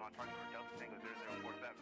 on target for Delta Tango 0047.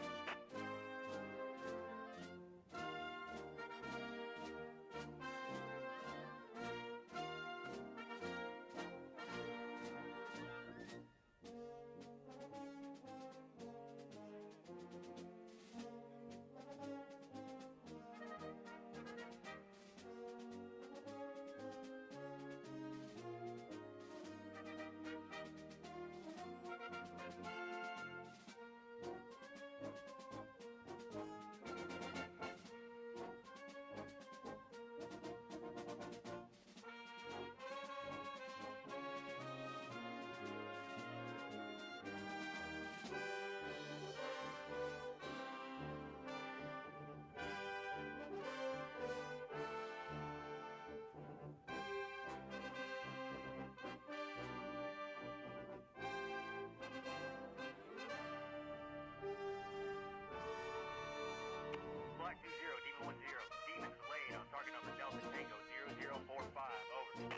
Black 20, Demon 10, Demon's laid on target on the Delta Tango 0045, over.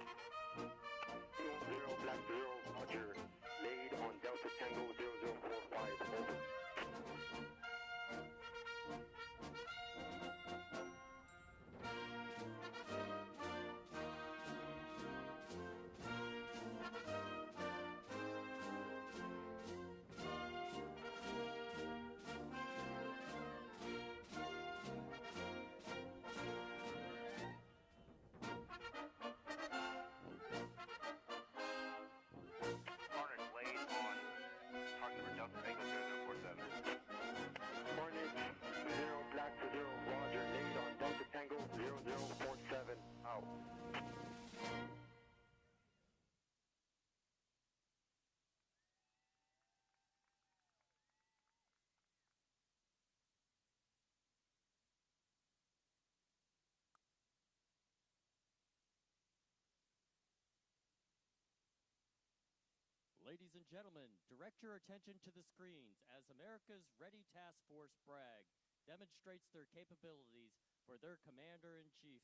Demon 0, Black 0, Roger. Laid on Delta Tango 0045, over. Hornets laid on target for Delta Tango 0047. Hornet 0, Black 0, Roger. Laid on Delta Tango 0047, out. Ladies and gentlemen, direct your attention to the screens as America's Ready Task Force Bragg demonstrates their capabilities for their Commander-in-Chief.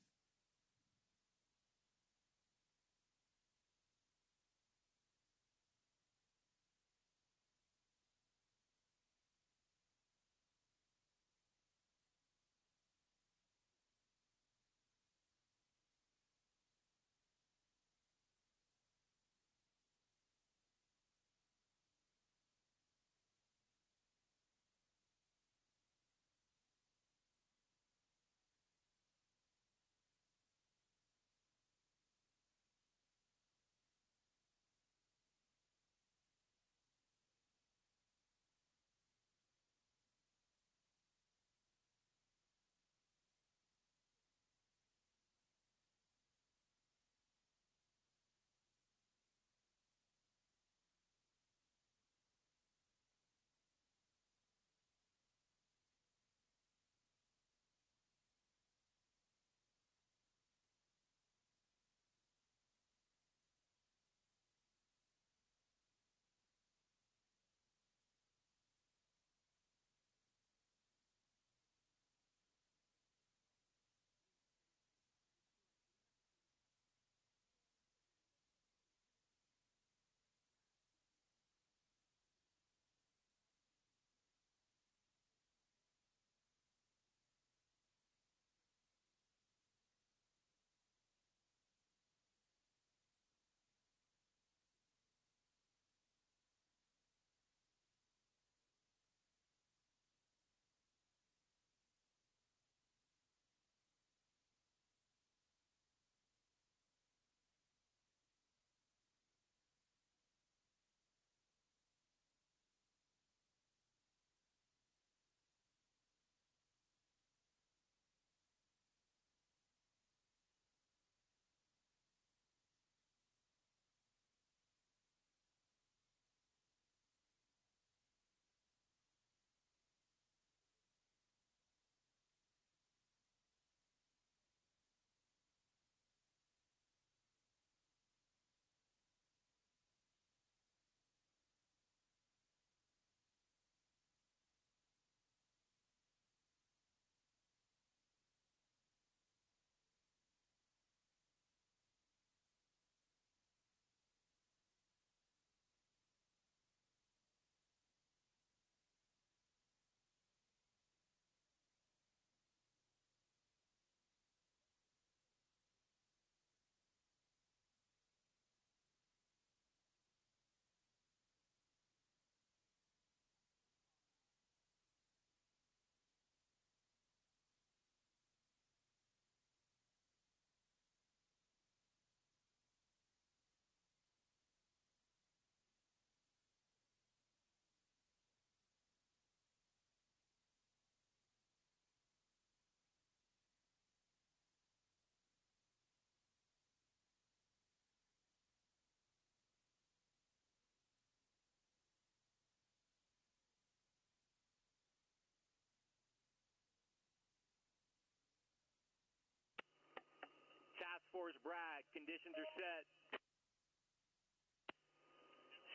Fort Bragg, conditions are set.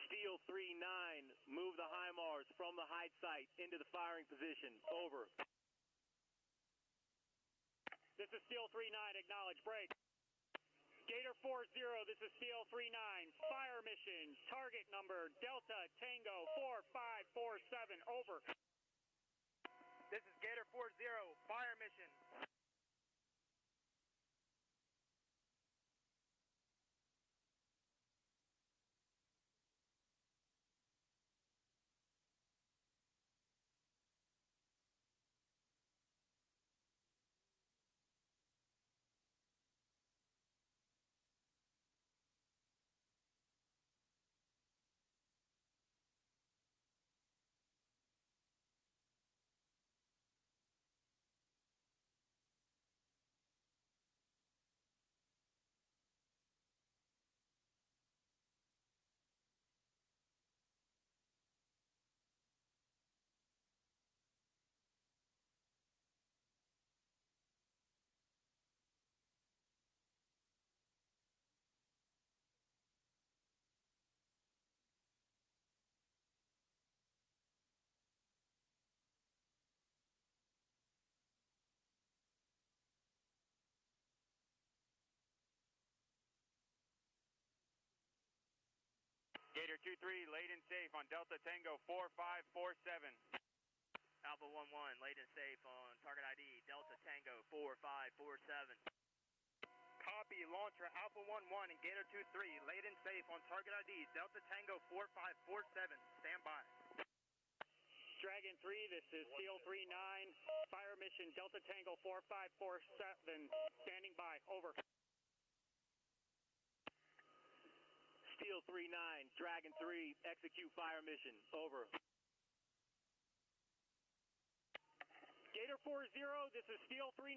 Steel 3-9, move the HIMARS from the hide site into the firing position. Over. This is Steel 3-9, acknowledge, break. Gator 4-0, this is Steel 3-9, fire mission, target number Delta Tango 4547, over. This is Gator 4-0, fire mission. Gator 2-3, laid in safe on Delta Tango 4547. Alpha 1-1, laid in safe on target ID, Delta Tango 4547. Copy, launcher Alpha 1-1 and Gator 2-3, laid in safe on target ID, Delta Tango 4547. Stand by. Dragon 3, this is Steel 3-9, fire mission Delta Tango 4547, standing by, over. Steel 3-9, Dragon 3, execute fire mission. Over. Gator 4-0, this is Steel 3-9,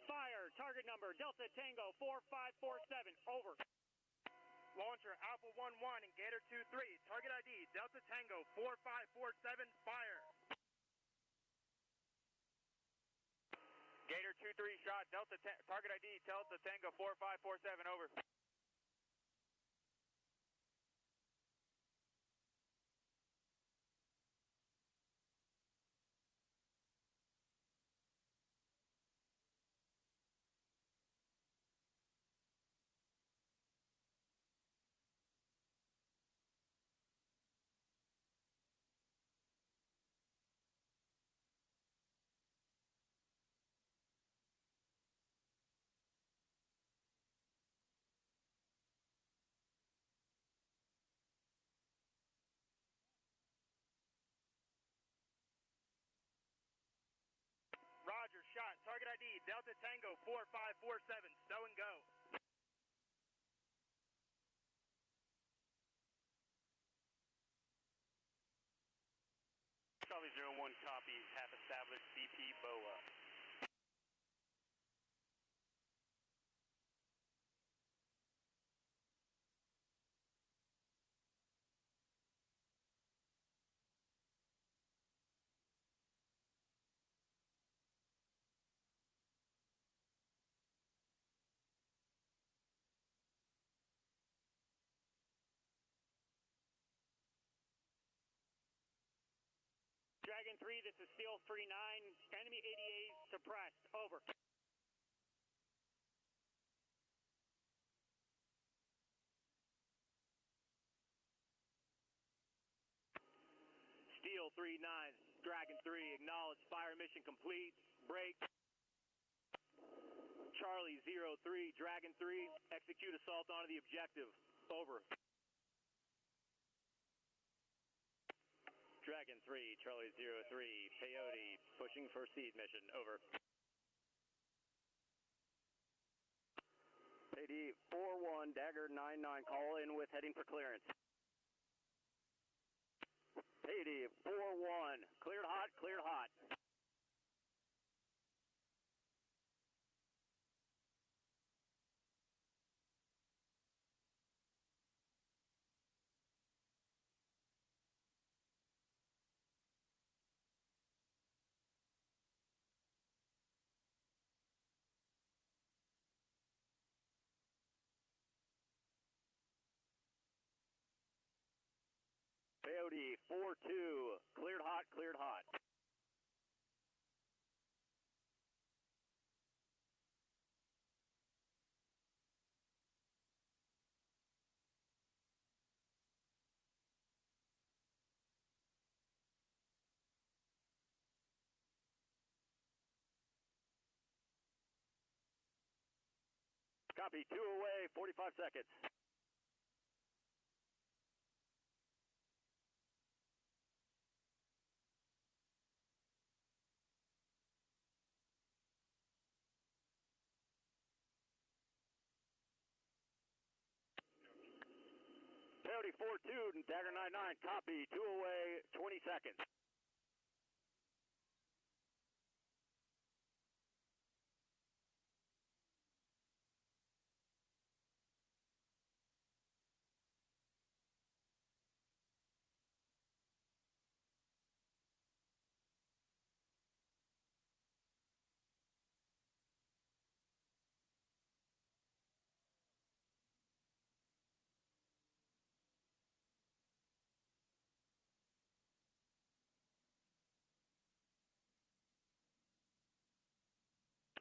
fire, target number Delta Tango 4547, over. Launcher Alpha 1-1 and Gator 2-3, target ID, Delta Tango 4547, fire. Gator 2-3 shot, target ID, Delta Tango 4547, over. Roger, shot, target ID, Delta Tango 4547, stow and go. Charlie 01 copy, have established BP BOA. Dragon 3, this is Steel 3-9, enemy ADAs suppressed, over. Steel 3-9, Dragon 3, acknowledge fire mission complete, break. Charlie 03, Dragon 3, execute assault onto the objective, over. Dragon 3, Charlie 03, Peyote, pushing for seed mission, over. Payday 4-1, Dagger 9-9, call in with heading for clearance. Payday 4-1, cleared hot, cleared hot. Coyote 4-2, cleared hot, cleared hot. Copy, 2 away, 45 seconds. Coyote 4-2, Dagger 99, copy, 2 away, 20 seconds.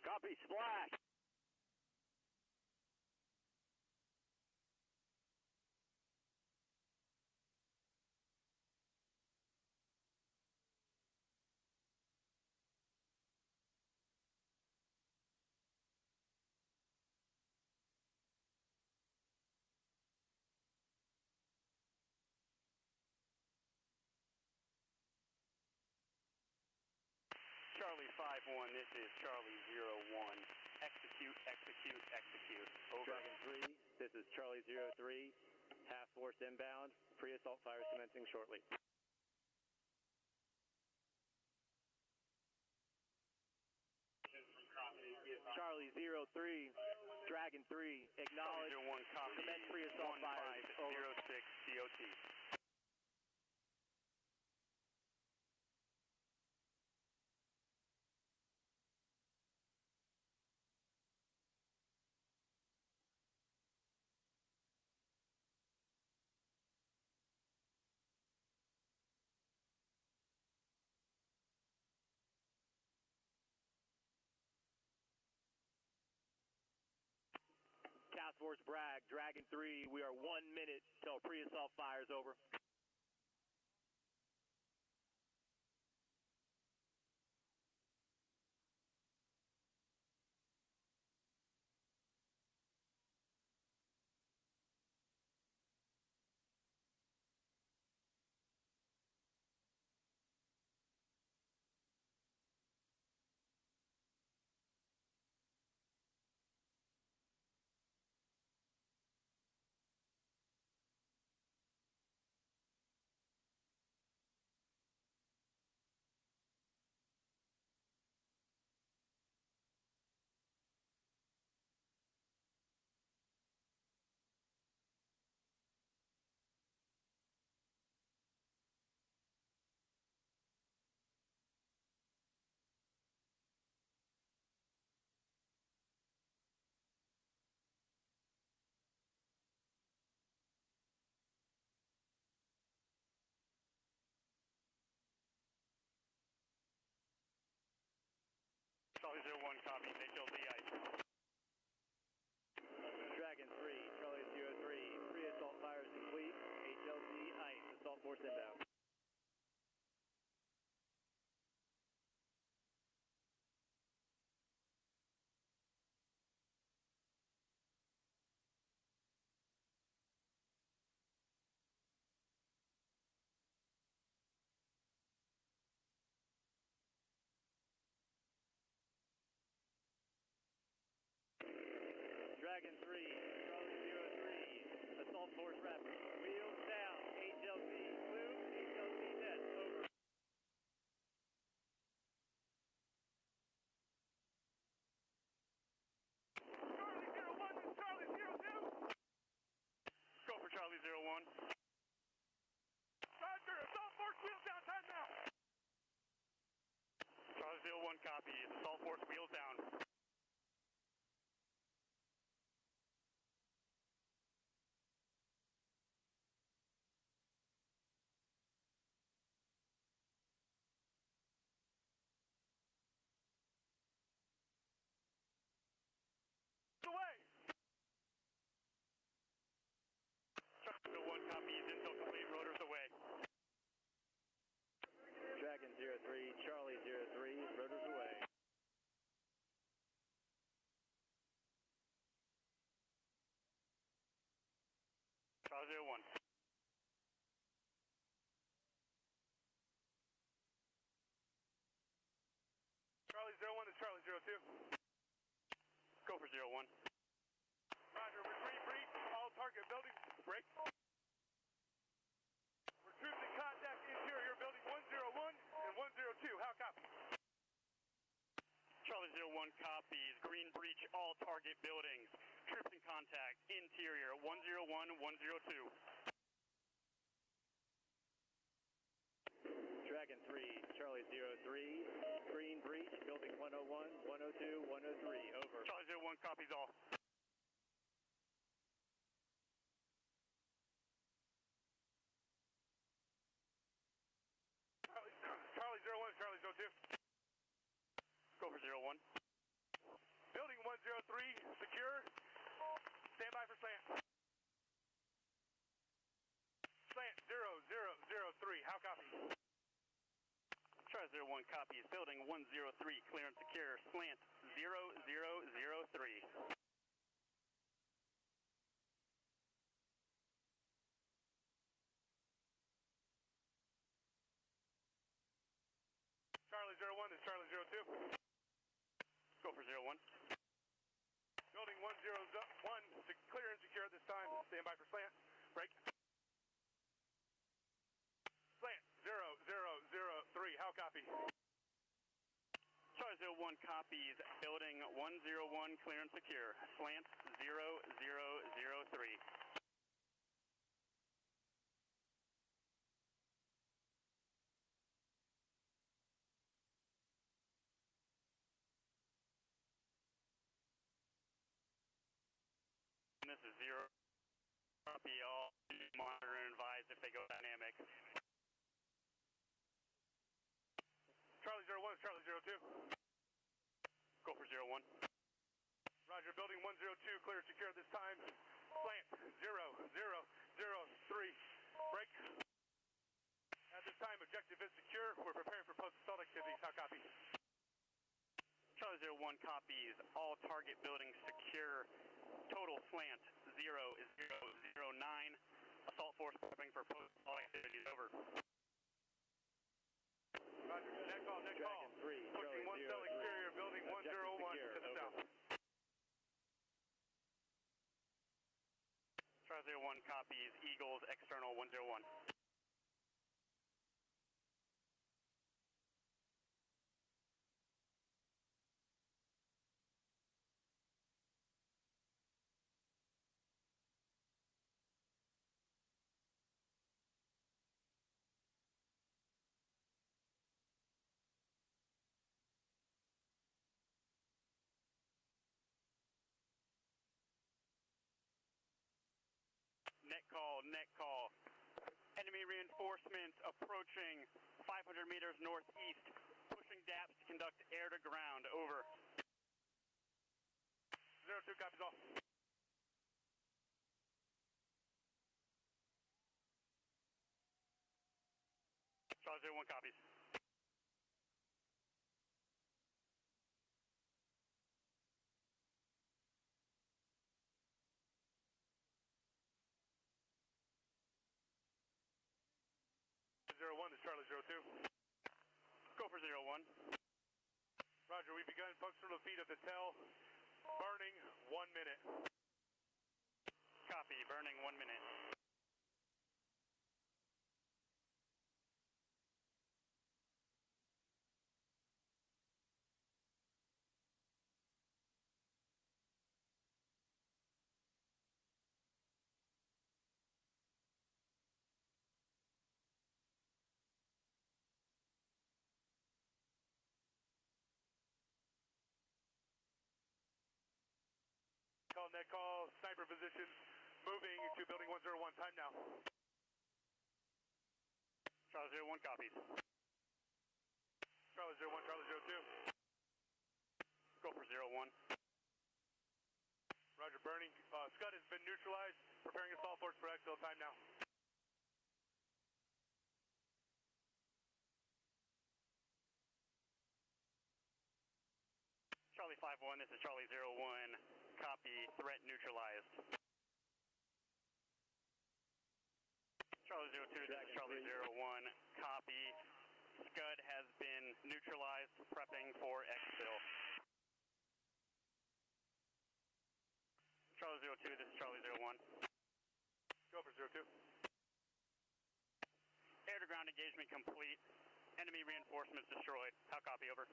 Copy, splash. Charlie 5-1, this is Charlie 0-1. Execute, execute, execute. Over. Dragon 3, this is Charlie 03, half force inbound, pre-assault fires commencing shortly. Charlie 03, Dragon 3, acknowledge, Charlie 01, copy. commence pre-assault fires, over. 1506 DOT. Task Force Bragg, Dragon 3, we are 1 minute till pre-assault fires, over. Charlie 01, copy. HLZ ice. Dragon 3, Charlie 03, pre-assault fires complete, HLZ ice, assault force inbound. Dragon 3, Charlie 03, assault force rapid, wheels down, HLZ blue, HLZ net, over. Charlie 01, this is Charlie 02. Go for Charlie 01. Roger, assault force wheels down, time now. Charlie 01, copy. Assault force wheels down. Charlie 01. Charlie 01 is Charlie 02. Go for 01. Roger, retreat breach, all target buildings, break. We're troops in contact interior building 101 and 102, how copy? Charlie 01 copies. Green breach all target buildings. Troops in contact. Interior 101, 102. Dragon 3, Charlie 03, green breach, building 101, 102, 103, over. Charlie 01 copies all. Charlie 01 is Charlie 02. Go for 01. Building 103, secure. Stand by for slant. Slant 0003, how copy? Charlie 01 copies. Building 103, clear and secure. Slant 0003. Charlie 01 is Charlie 02. Go for 01. Building 101, clear and secure at this time. Stand by for slant. Break. Slant 0003, how copy? Charlie 01 copies. Building 101, clear and secure. Slant 0003. This is 0. Copy all. Monitor and advise if they go dynamic. Charlie 01 is Charlie 02. Go for 01. Roger, building 102, clear secure at this time. Slant 0003. Break. At this time, objective is secure. We're preparing for post-assault activities. How copy? Charlie 01 copies. All target buildings secure. Total slant 009. Assault force prepping for post-assault activities. Over. Roger, net call, net call. Dragon 3, Pushing one cell exterior, building 101 to the south. Charlie 01 copies. Eagles external 101. Net call. Enemy reinforcements approaching 500 meters northeast, pushing DAPs to conduct air to ground. Over. 02 copies all. Charlie 01 copies. One is Charlie 02. Go for 01. Roger, we've begun functional defeat of the TEL. Burning 1 minute. Copy, burning 1 minute. Net call, sniper position, moving to building 101, time now. Charlie 01 copies. Charlie 01, Charlie 02. Go for 01. Roger, burning. Scud has been neutralized, preparing assault force for exfil, time now. Charlie 51, this is Charlie 01. Copy, threat neutralized. neutralized, prepping for exfil. Charlie 02, this is Charlie 01. Go for 02. Air-to-ground engagement complete. Enemy reinforcements destroyed. How copy, over?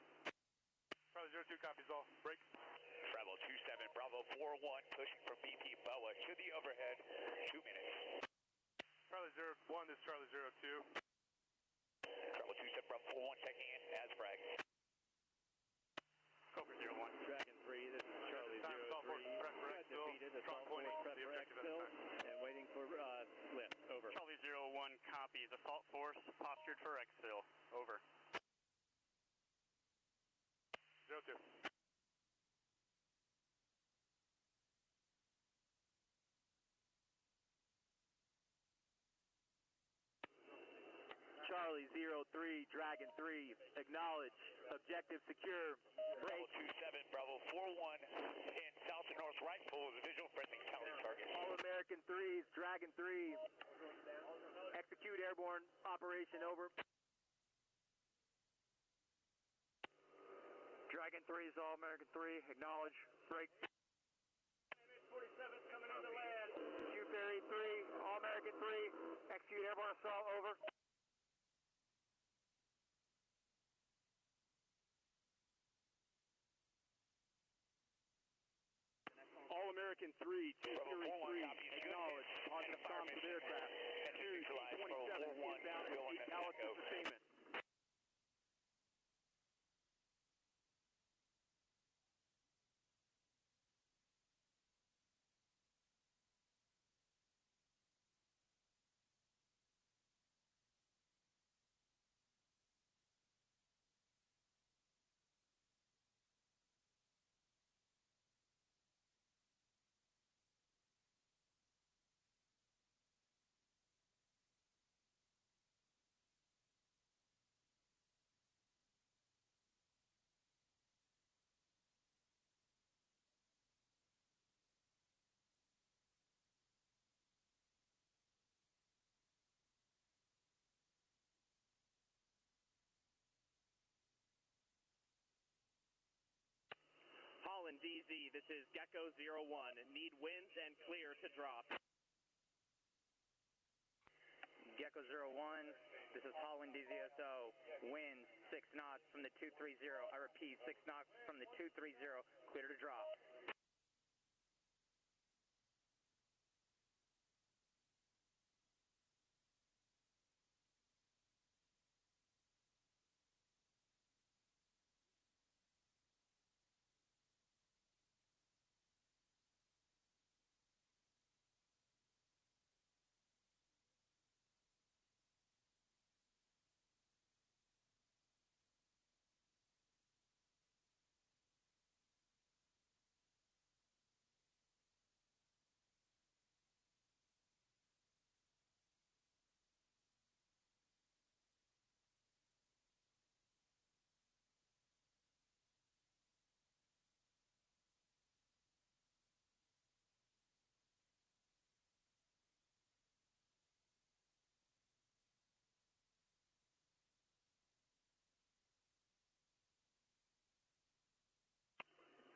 Charlie 02 copies all. Break. Travel 27, Bravo 41, pushing from BP Boa to the overhead, 2 minutes. Charlie 01, this is Charlie 02. Travel 27, Bravo 41, checking in as Bragg. Cobra 01. Dragon 3, this is Charlie Time, Assault Force 03. prep for exfil. Defeated, Strong Assault Force pointing prep the for objective at this exfil, time. and waiting for lift, over. Charlie 01 copies. Assault force postured for exfil. Over. 02. Charlie 03, Dragon 3, acknowledge, objective secure, Bravo 27, Bravo 41, in south and north right full of the visual friendly counter targets. All American 3s, Dragon 3, execute airborne operation, over. Dragon 3 is All American 3, acknowledge, break. MS-47's coming into land. Q Ferry 3, All American 3, execute airborne assault, over. All American 3, Q Fury 3, acknowledge, positive comms with aircraft. 2, T-27, inbound to seek howitzer sustainment. Holland DZ, this is Gecko 01. Need winds and clear to drop. Gecko 01, this is Holland DZSO. Winds 6 knots from the 230. I repeat, 6 knots from the 230. Clear to drop.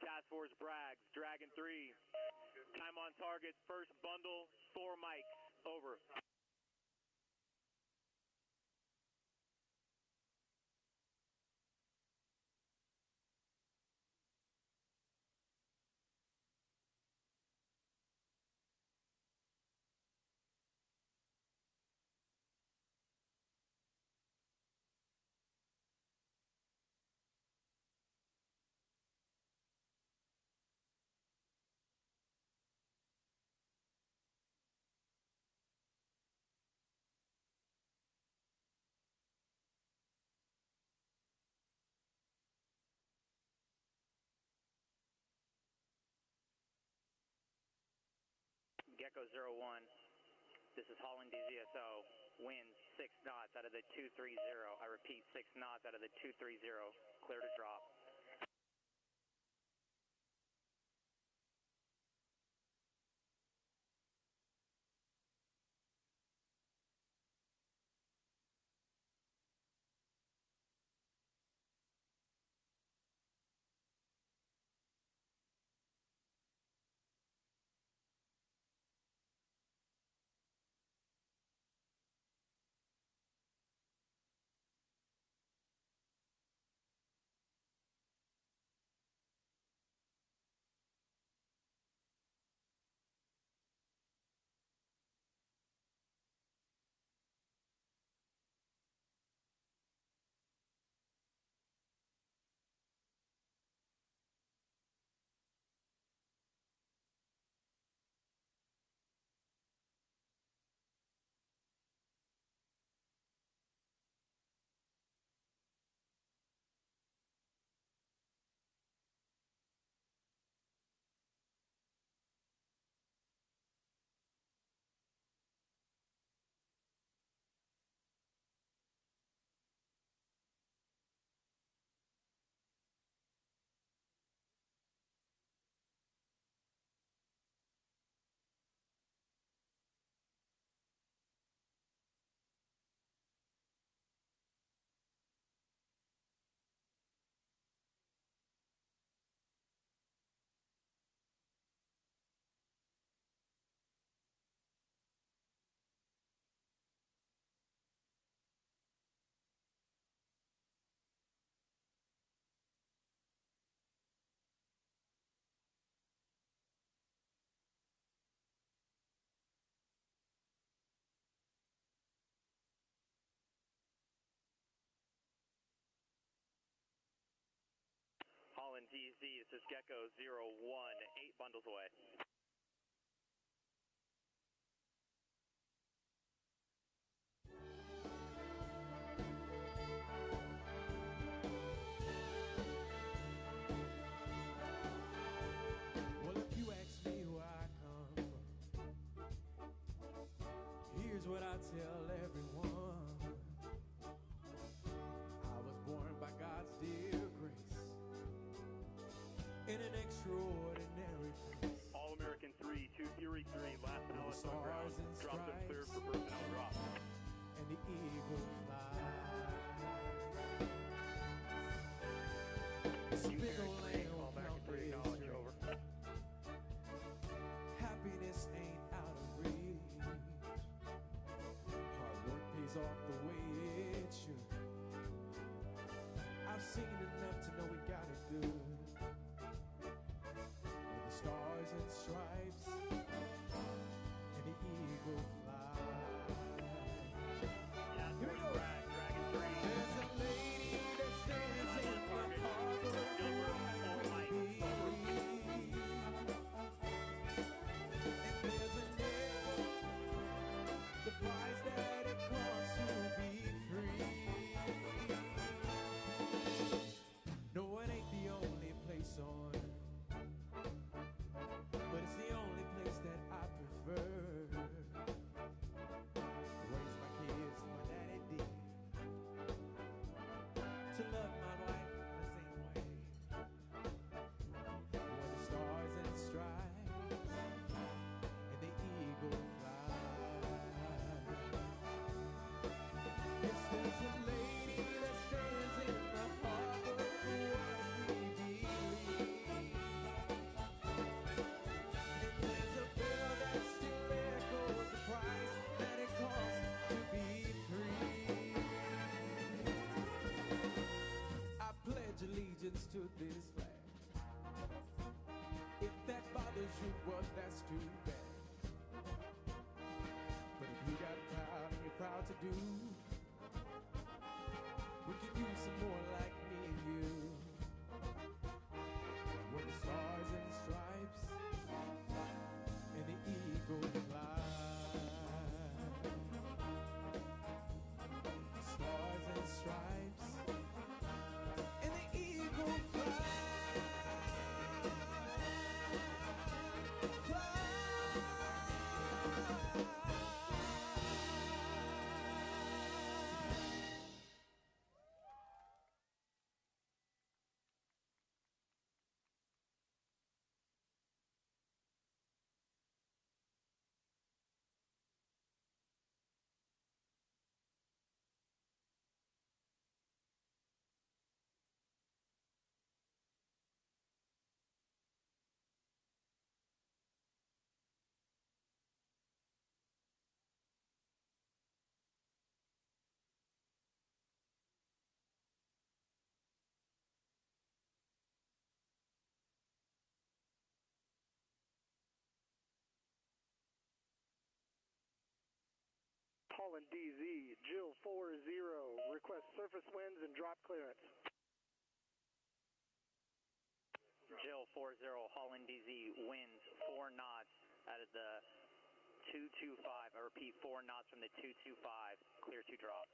Task Force Bragg, Dragon 3. Time on target, first bundle, 4 mics. Over. Gecko 01, this is Holland DZSO. Winds 6 knots out of the 230. I repeat, 6 knots out of the 230. Clear to drop. DZ, this is Gecko 01, 8 bundles away. Well, if you ask me where I come from, here's what I tell everyone. I was born by God's dear grace in an extraordinary place. All-American 3, 2 Fury 3, last Where the palace on ground. stars and Drops are cleared for stripes personnel drop. and the eagle fly. This big old land won't count days straight. Happiness ain't out of reach. Hard work pays off the way it should. I've seen enough to know we got it good. With the stars and stripes and the eagle fly. Yeah, Here we Fort go. Bragg, Dragon 3. There's a lady that stands in the harbor of Hawaii. And there's a nickel, the price that it costs to be free. No, it ain't the only place on earth, but it's the only place that I prefer. Raise my kids, my daddy did. To love my wife the same way. Where the stars and stripes and the eagle fly. Yes, there's a lady that stands in the harbor of what we believe. And there's a bell that still echoes the price that it costs to be free. I pledge allegiance to this flag. If that bothers you, well, that's too bad. But if you got proud and you're proud to do, we could use some more like me and you. Where the stars and stripes and the eagle fly. Stars and stripes and the eagle fly. Holland DZ, Jill 40, request surface winds and drop clearance. Jill 40, Holland DZ, winds 4 knots out of the 225. I repeat, 4 knots from the 225, clear to drop.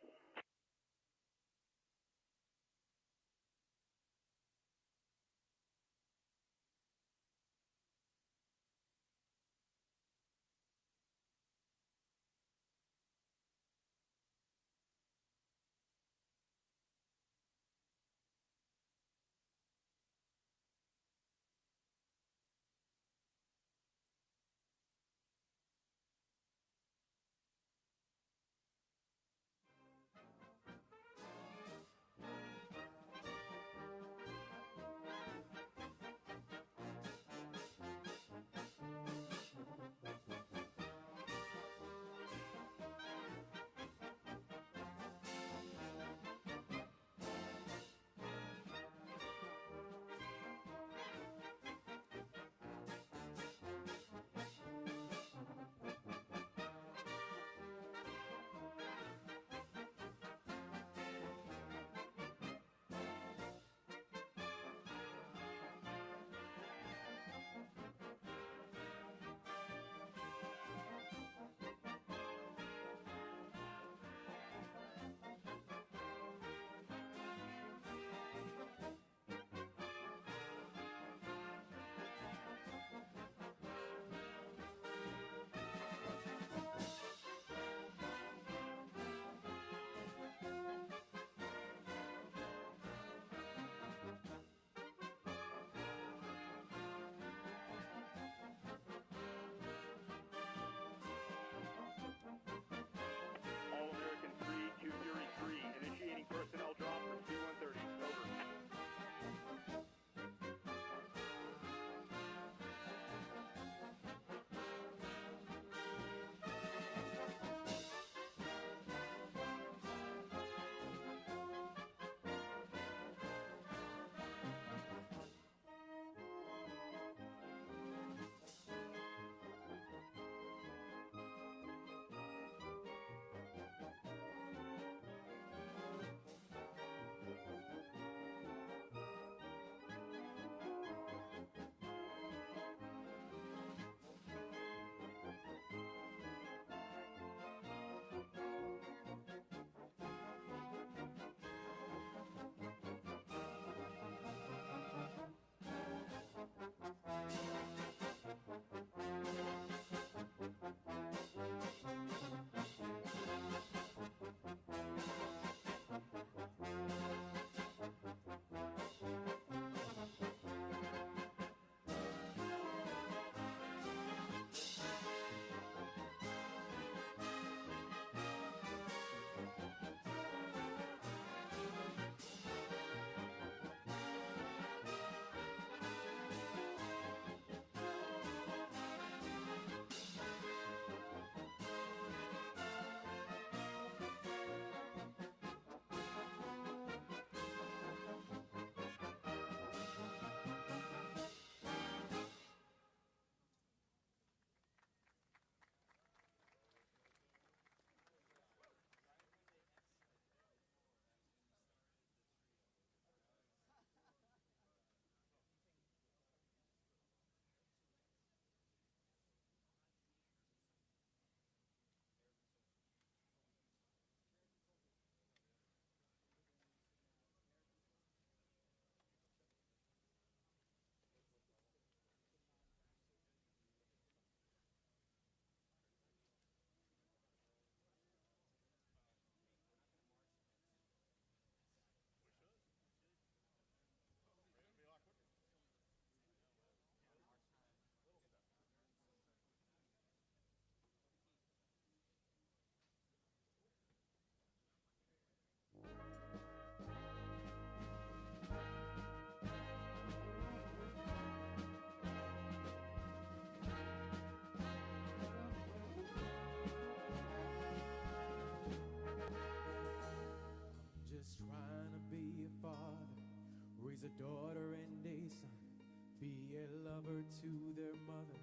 to their mother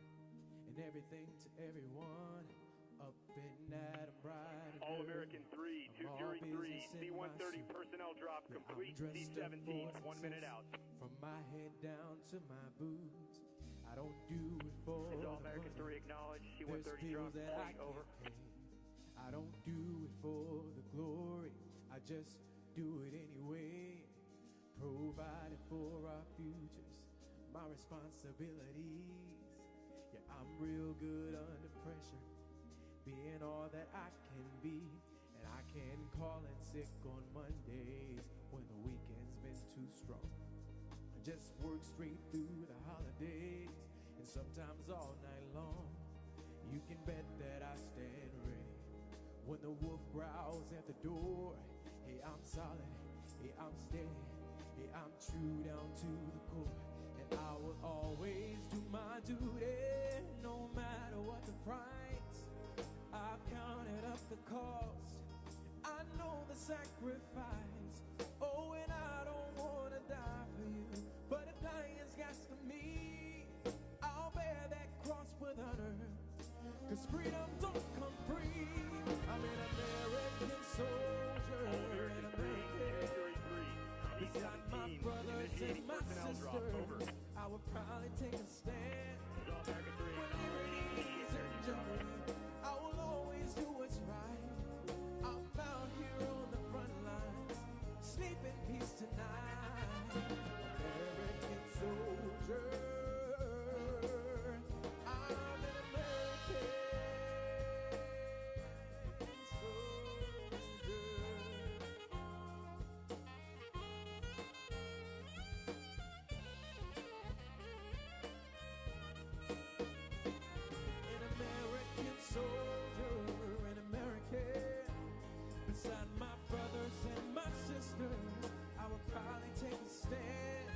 and everything to everyone. Up and at 'em bright and All-American 3, I'm all 203, business in my C-130 suit. personnel drop Yeah, complete, I'm dressed up C-17, for 1 minute out. From my head down to my boots, I don't do it for It's the All-American money. 3 acknowledged, There's C-130 bills drop that I complete, over. can't pay. I don't do it for the glory, I just do it anyway. Providing for our futures, my responsibilities. Yeah, I'm real good under pressure, being all that I can be. And I can call in sick on Mondays when the weekend's been too strong. I just work straight through the holidays and sometimes all night long. You can bet that I stand ready when the wolf growls at the door. Hey, I'm solid, hey, I'm steady, hey, I'm true down to the core. And I will always do my duty, no matter what the price. I've counted up the cost, I know the sacrifice. Oh, and I don't wanna die for you, but if dying's got to me, I'll bear that cross with honor. 'Cause freedom don't come free. I'm an American soldier, an American. Beside my brothers and my sisters, I would probably take a stand. When liberty's in jeopardy, I will always do what's right. I'm out here on the front lines, sleep in peace tonight. American soldier, I'm an American soldier. An American soldier, an American. Beside my brothers and my sisters, I would probably take a stand.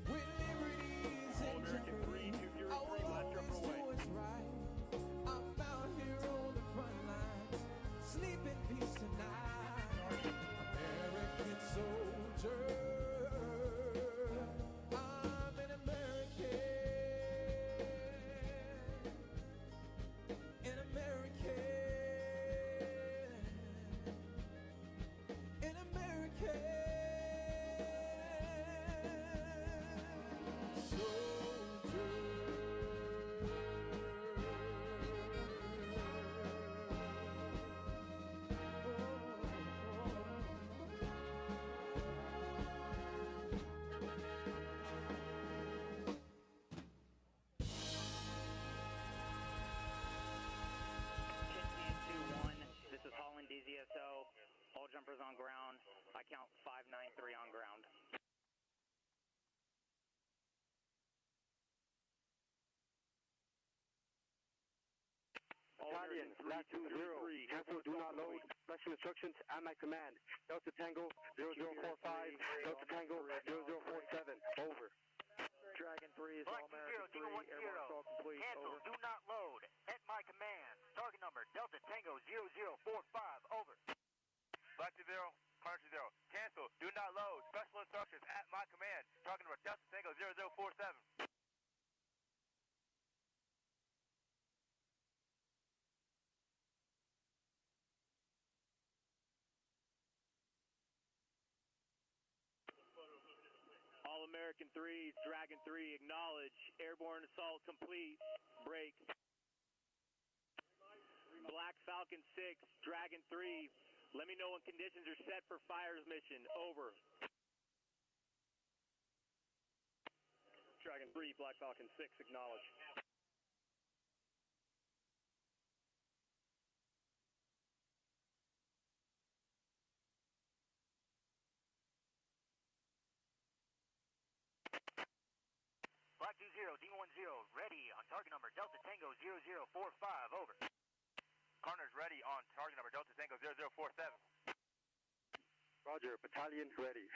When liberty's in jeopardy, I will always do what's right. I'm out here on the front lines, sleep in peace tonight. American soldier, I'm an American. An American, an American soldier. This is Holland DZSO. All jumpers on ground. I count 593 on ground. Battalion, last 20, cancel, do not load, special instructions at my command. Delta Tango 0045, Delta Tango 0047, over. Dragon 3 is Black All-American 20, 3, airborne assault complete, cancel, over. do not load, at my command. Target number Delta Tango 0045, over. Black 20, Hunter 20, cancel, do not load, special instructions at my command. Target number Delta Tango 0047. All-American 3, Dragon 3, acknowledge. Airborne assault complete. Break. Black Falcon 6, Dragon 3, let me know when conditions are set for fires mission. Over. Dragon 3, Black Falcon 6, acknowledge. Black 20, D10, ready on target number Delta Tango 0045, over. Carter's ready on target number Delta Tango 0047. Roger, battalion ready.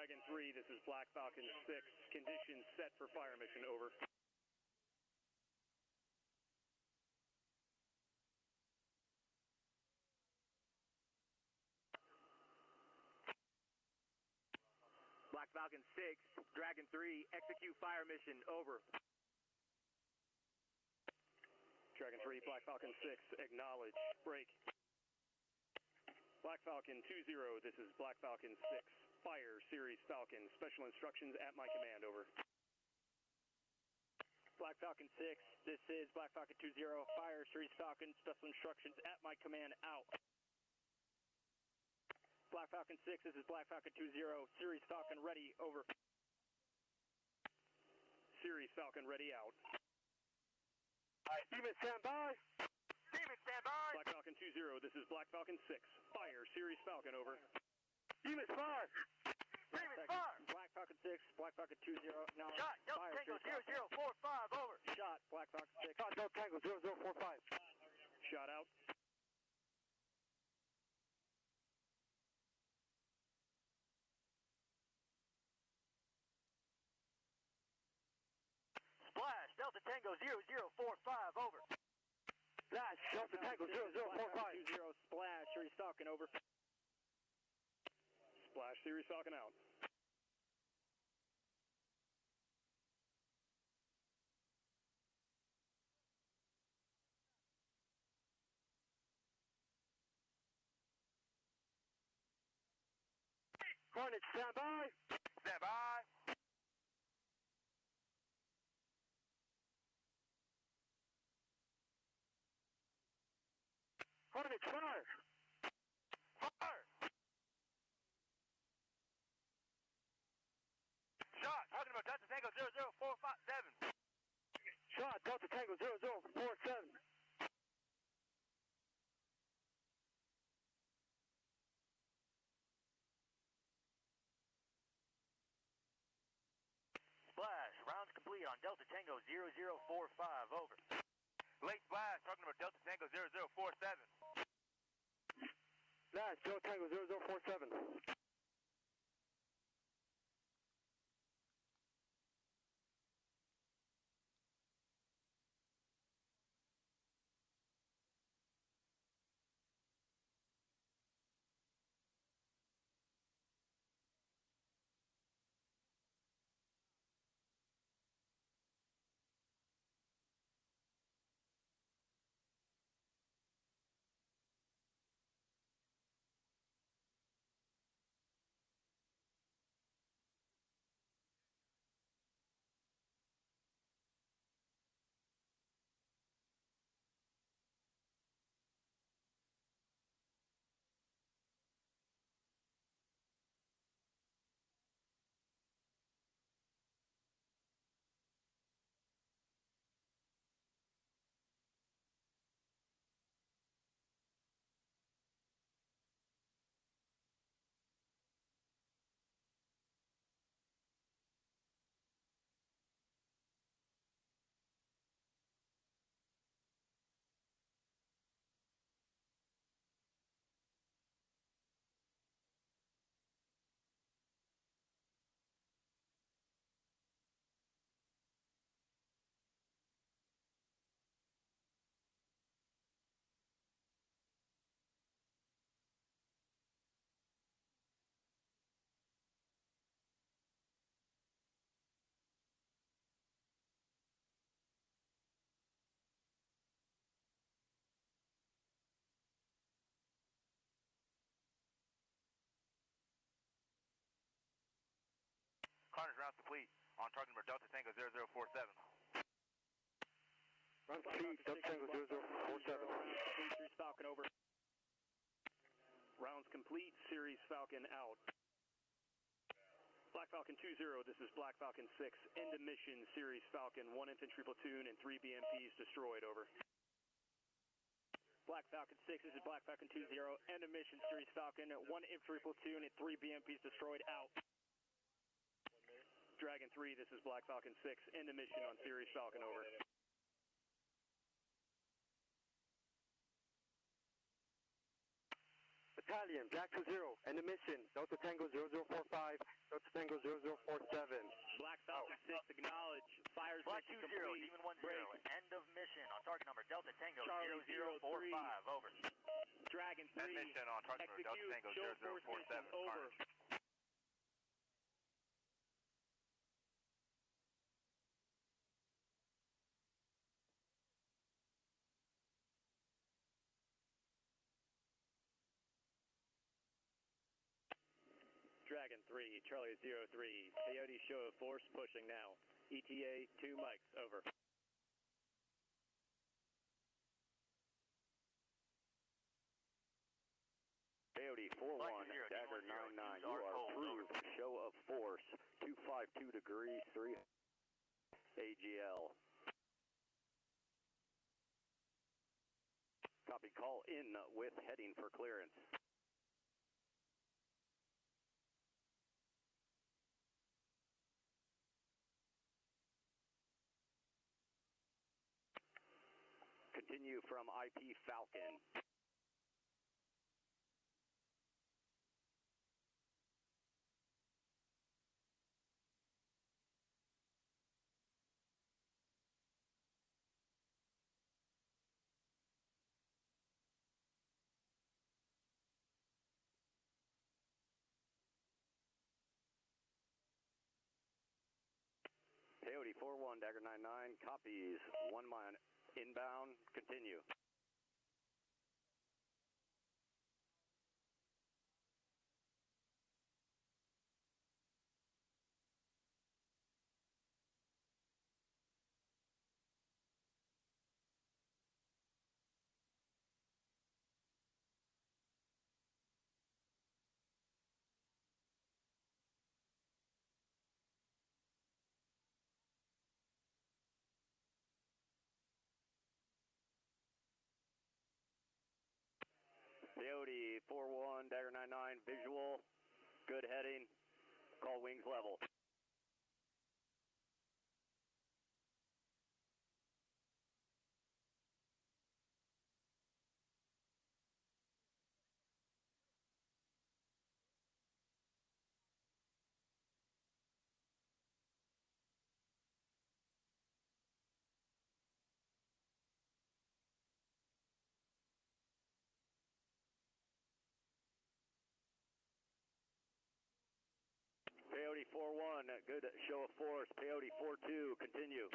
Dragon 3, this is Black Falcon 6. Conditions set for fire mission, over. Black Falcon 6, Dragon 3, execute fire mission, over. Dragon 3, Black Falcon 6, acknowledge, break. Black Falcon 2-0, this is Black Falcon 6, fire, Series Falcon, special instructions at my command, over. Black Falcon 6, this is Black Falcon 2-0, fire, Series Falcon, special instructions at my command, out. Black Falcon 6, this is Black Falcon 2-0, Series Falcon ready, over. Series Falcon ready, out. Demon, stand by. Demon, stand by. Black Falcon 2-0, this is Black Falcon 6, fire, Series Falcon, over. Demon, fire. Demon, fire. Black Falcon 6, Black Falcon 2-0, now Shot, Delta fire, Tango Series Falcon. 0045, over. Shot, Black Falcon 6. Shot, Delta Tango 0045. Shot out. Splash, Delta Tango 0045, over. Flash, Delta Tango 0045. 2-0, splash, Series Falcon, over. Splash, Series Falcon out. Hornet, stand by. Stand by. Hornet, fire. Fire. Shot, talking about Delta Tango 00457. Shot, Delta Tango 0047. Splash, rounds complete on Delta Tango 0045, over. Late splash, talking about Delta Tango 0047. Flash, Delta Tango 0047. Carnage rounds complete on target number Delta Tango 0047. Round complete, Delta Tango 0047. Series Falcon, over. Rounds complete, Series Falcon out. Black Falcon 2-0, this is Black Falcon 6, end of mission, Series Falcon, 1 infantry platoon and 3 BMPs destroyed, over. Black Falcon 6, this is Black Falcon 2-0, end of mission, Series Falcon, 1 infantry platoon and 3 BMPs destroyed, out. Dragon 3, this is Black Falcon 6, end of mission on Series Falcon, over. Battalion, Black 20, and the mission, Delta Tango 0045, Delta Tango 0047. Black Falcon 6, acknowledge. Fires Black mission 20, complete. Demon 10, end of mission on target number Delta Tango Charlie 0045, over. Dragon 3, End mission on target number Delta execute, Tango show force 0047, mission, over. Carnage. Dragon 3, Charlie 03, Coyote show of force pushing now. ETA 2 mics, over. Coyote 41, Dagger 99, you are approved. Show of force, 252 degrees, 3 AGL. Copy, call in with heading for clearance. Continue from IP Falcon. Coyote 41, Dagger 99, copies. 1 mile inbound, continue. Coyote 41, Dagger 99, visual, good heading, call wings level. Peyote 4-1, good show of force. Peyote 4-2, continue.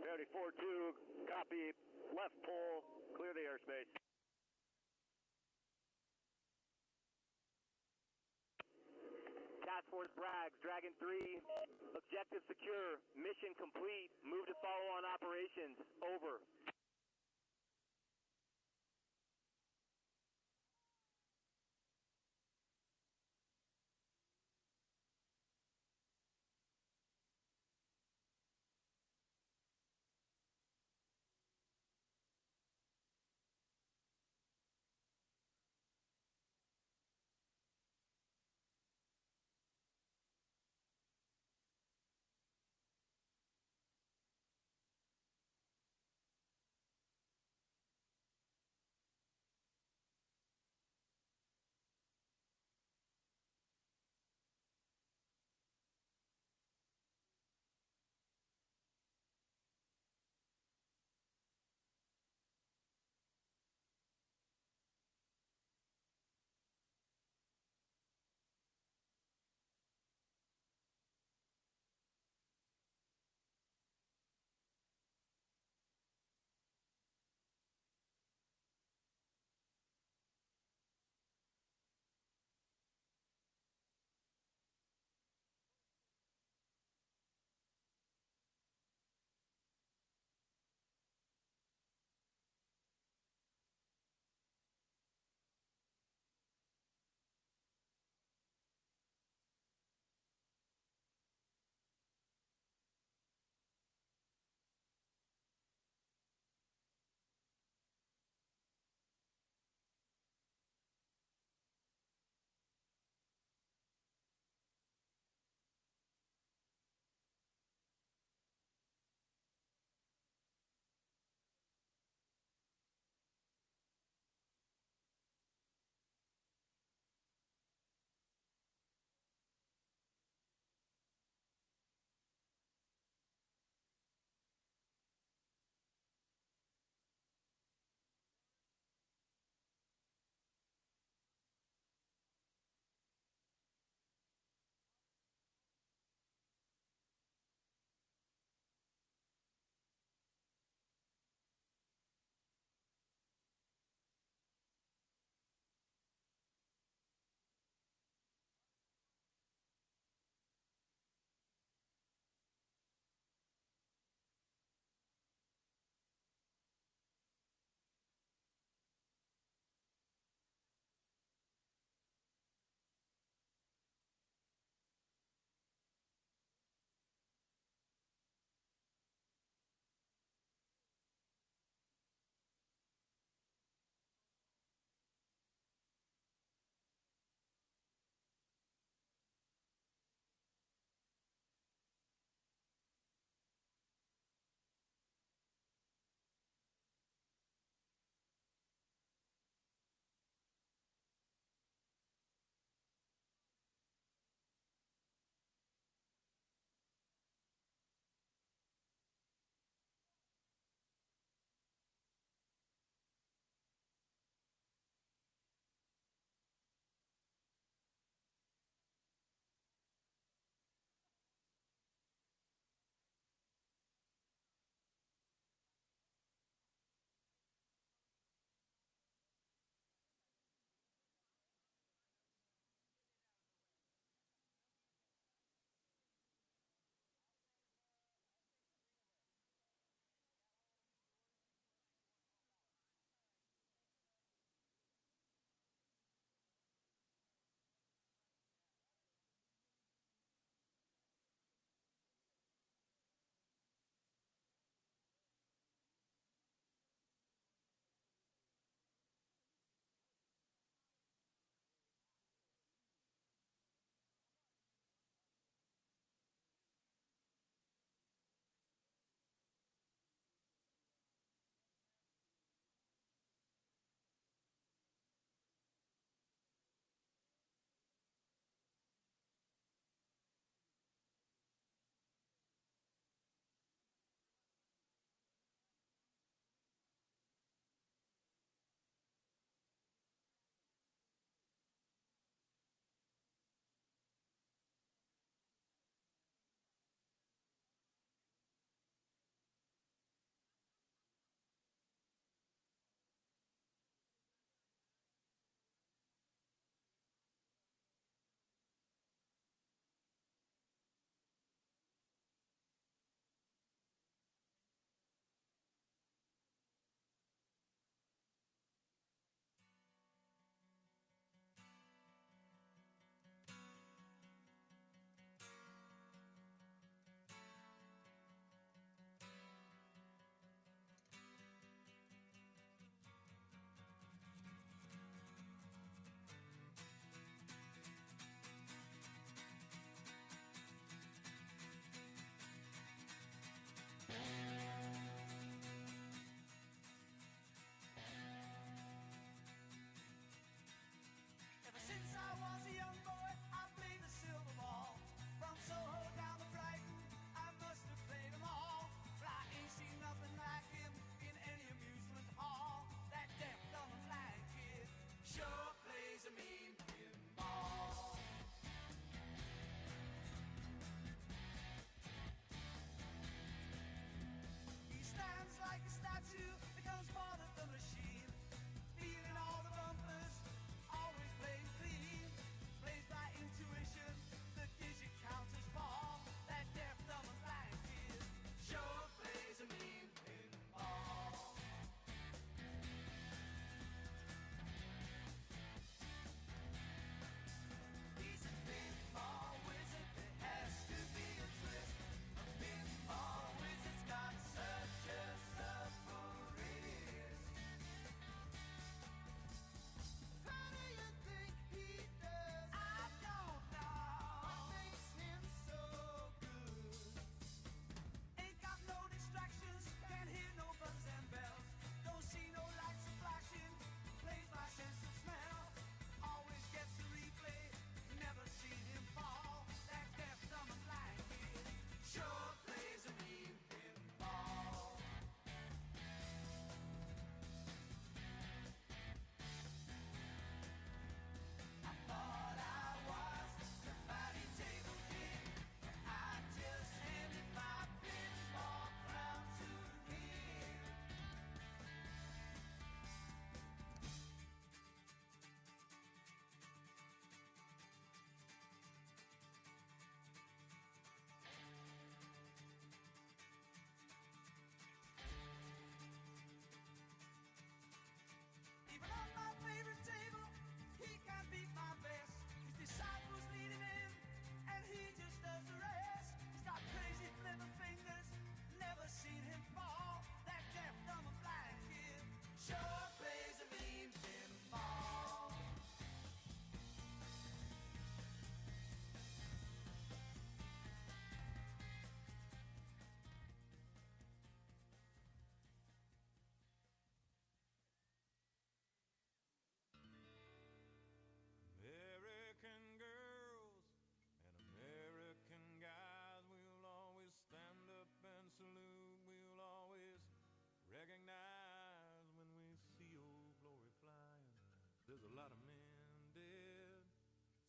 Coyote 4-2, copy, left pole, clear the airspace. Task Force Bragg, Dragon 3, objective secure, mission complete, move to follow on operations, over.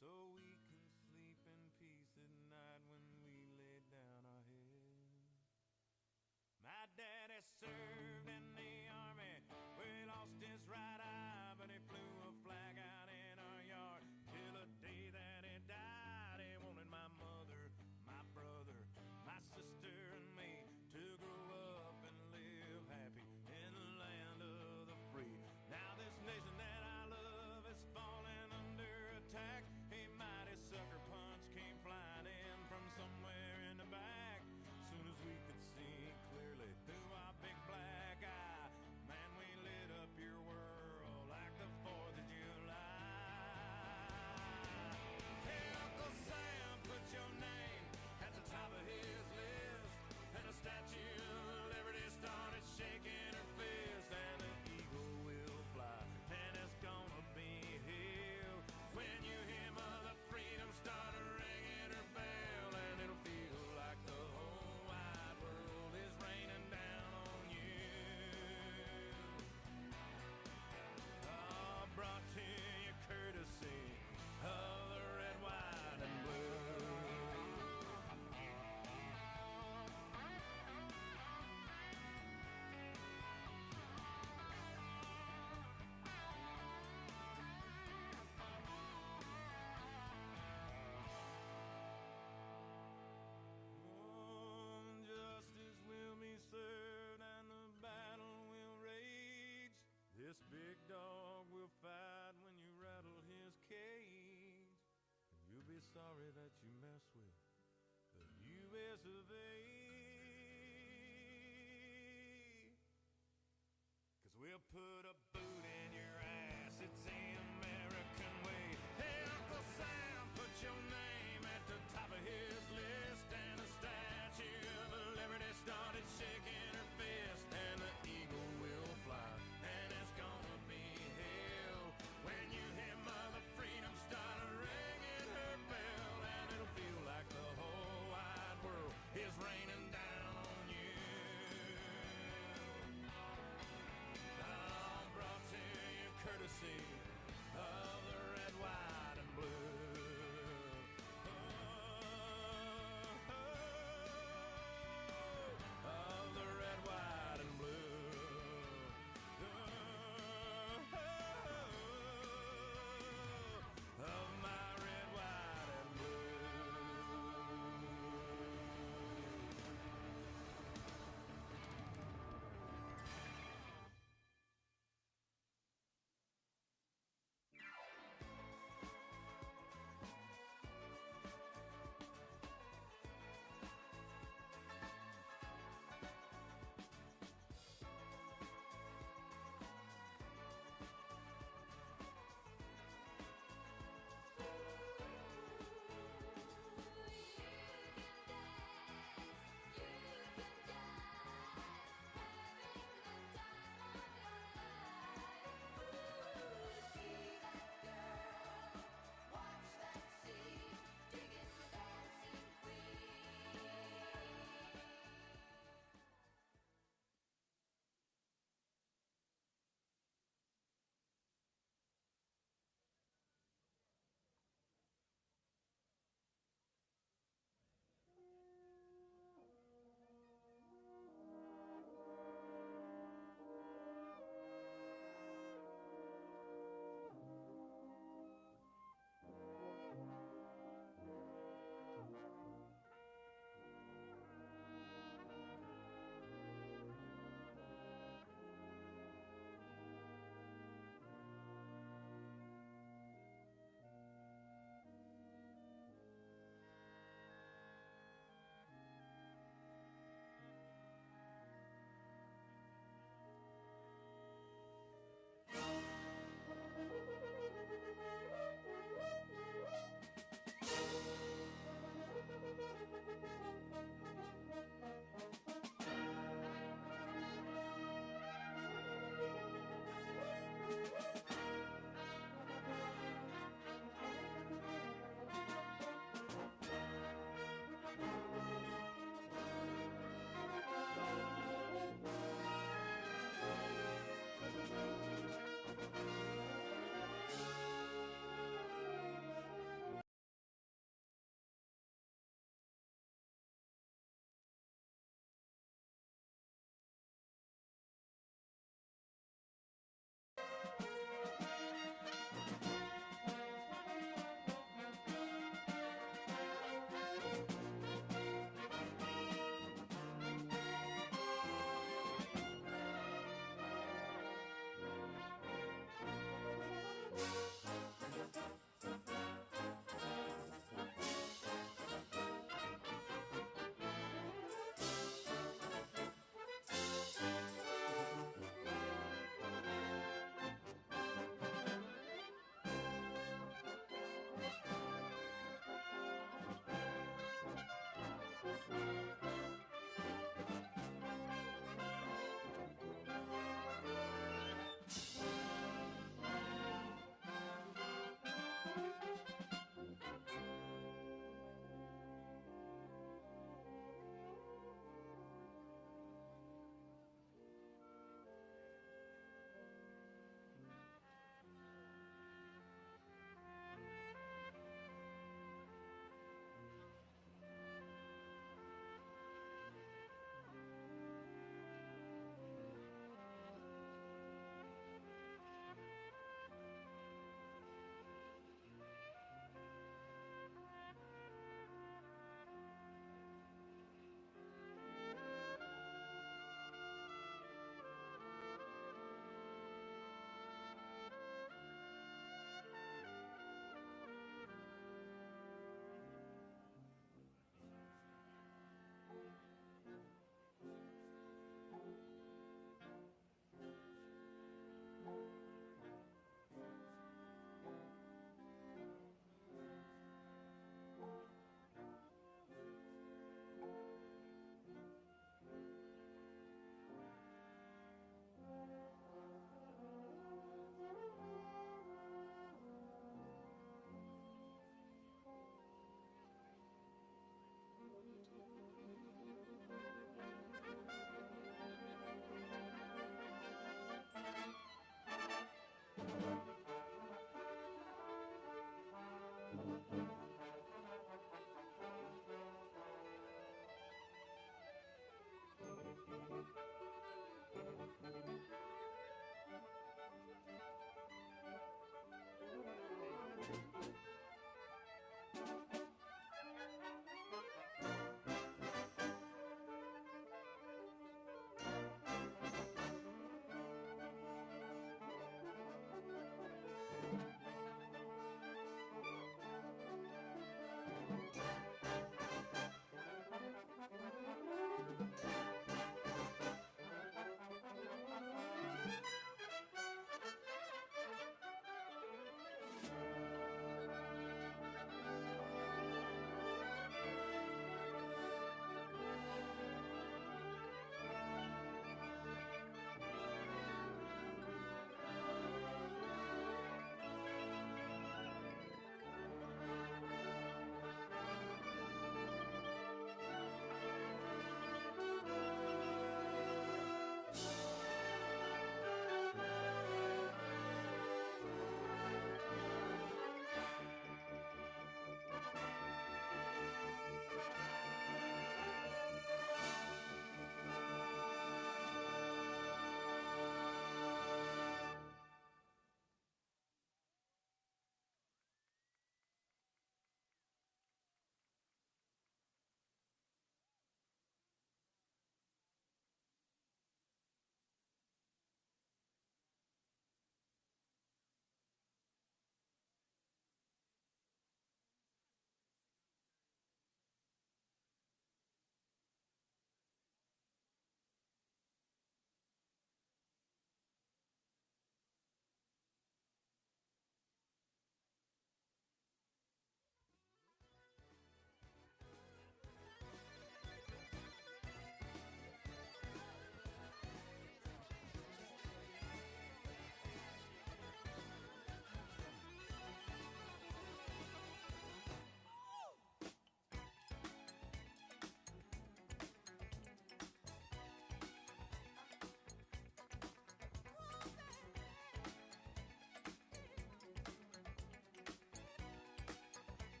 so we can sleep in peace at night when we lay down our head. My daddy served in the army where he lost his right eye, but he flew a flag out in our yard till the day that he died. He wanted my mother, my brother, my sister, and me to grow up and live happy in the land of the free. Now this nation that I love is falling under attack. A mighty sucker punch came flying in from somewhere in the back. Soon as we could see clearly through our big black eye, man, we lit up your world like the 4th of July. Hey, Uncle Sam, put your name at the top of his list, and the Statue of Liberty started shaking her fist, and the eagle will fly, and it's gonna be hell when you hear Mother Freedom start ringing her bell, and it'll feel like the whole wide world is raining down on you. Brought to you courtesy of the red, white, and blue. Justice will be served and the battle will rage. This big dog will fight when you rattle his cage. And you'll be sorry that you mess with the U.S. of A. 'Cause we'll put a boot in your ass, it's the American way. Hey, Uncle Sam, put your name at the top of his list, and the Statue of Liberty started shaking her fist, and the eagle will fly, and it's gonna be hell when you hear Mother Freedom start ringing her bell, and it'll feel like the whole wide world is raining down on you.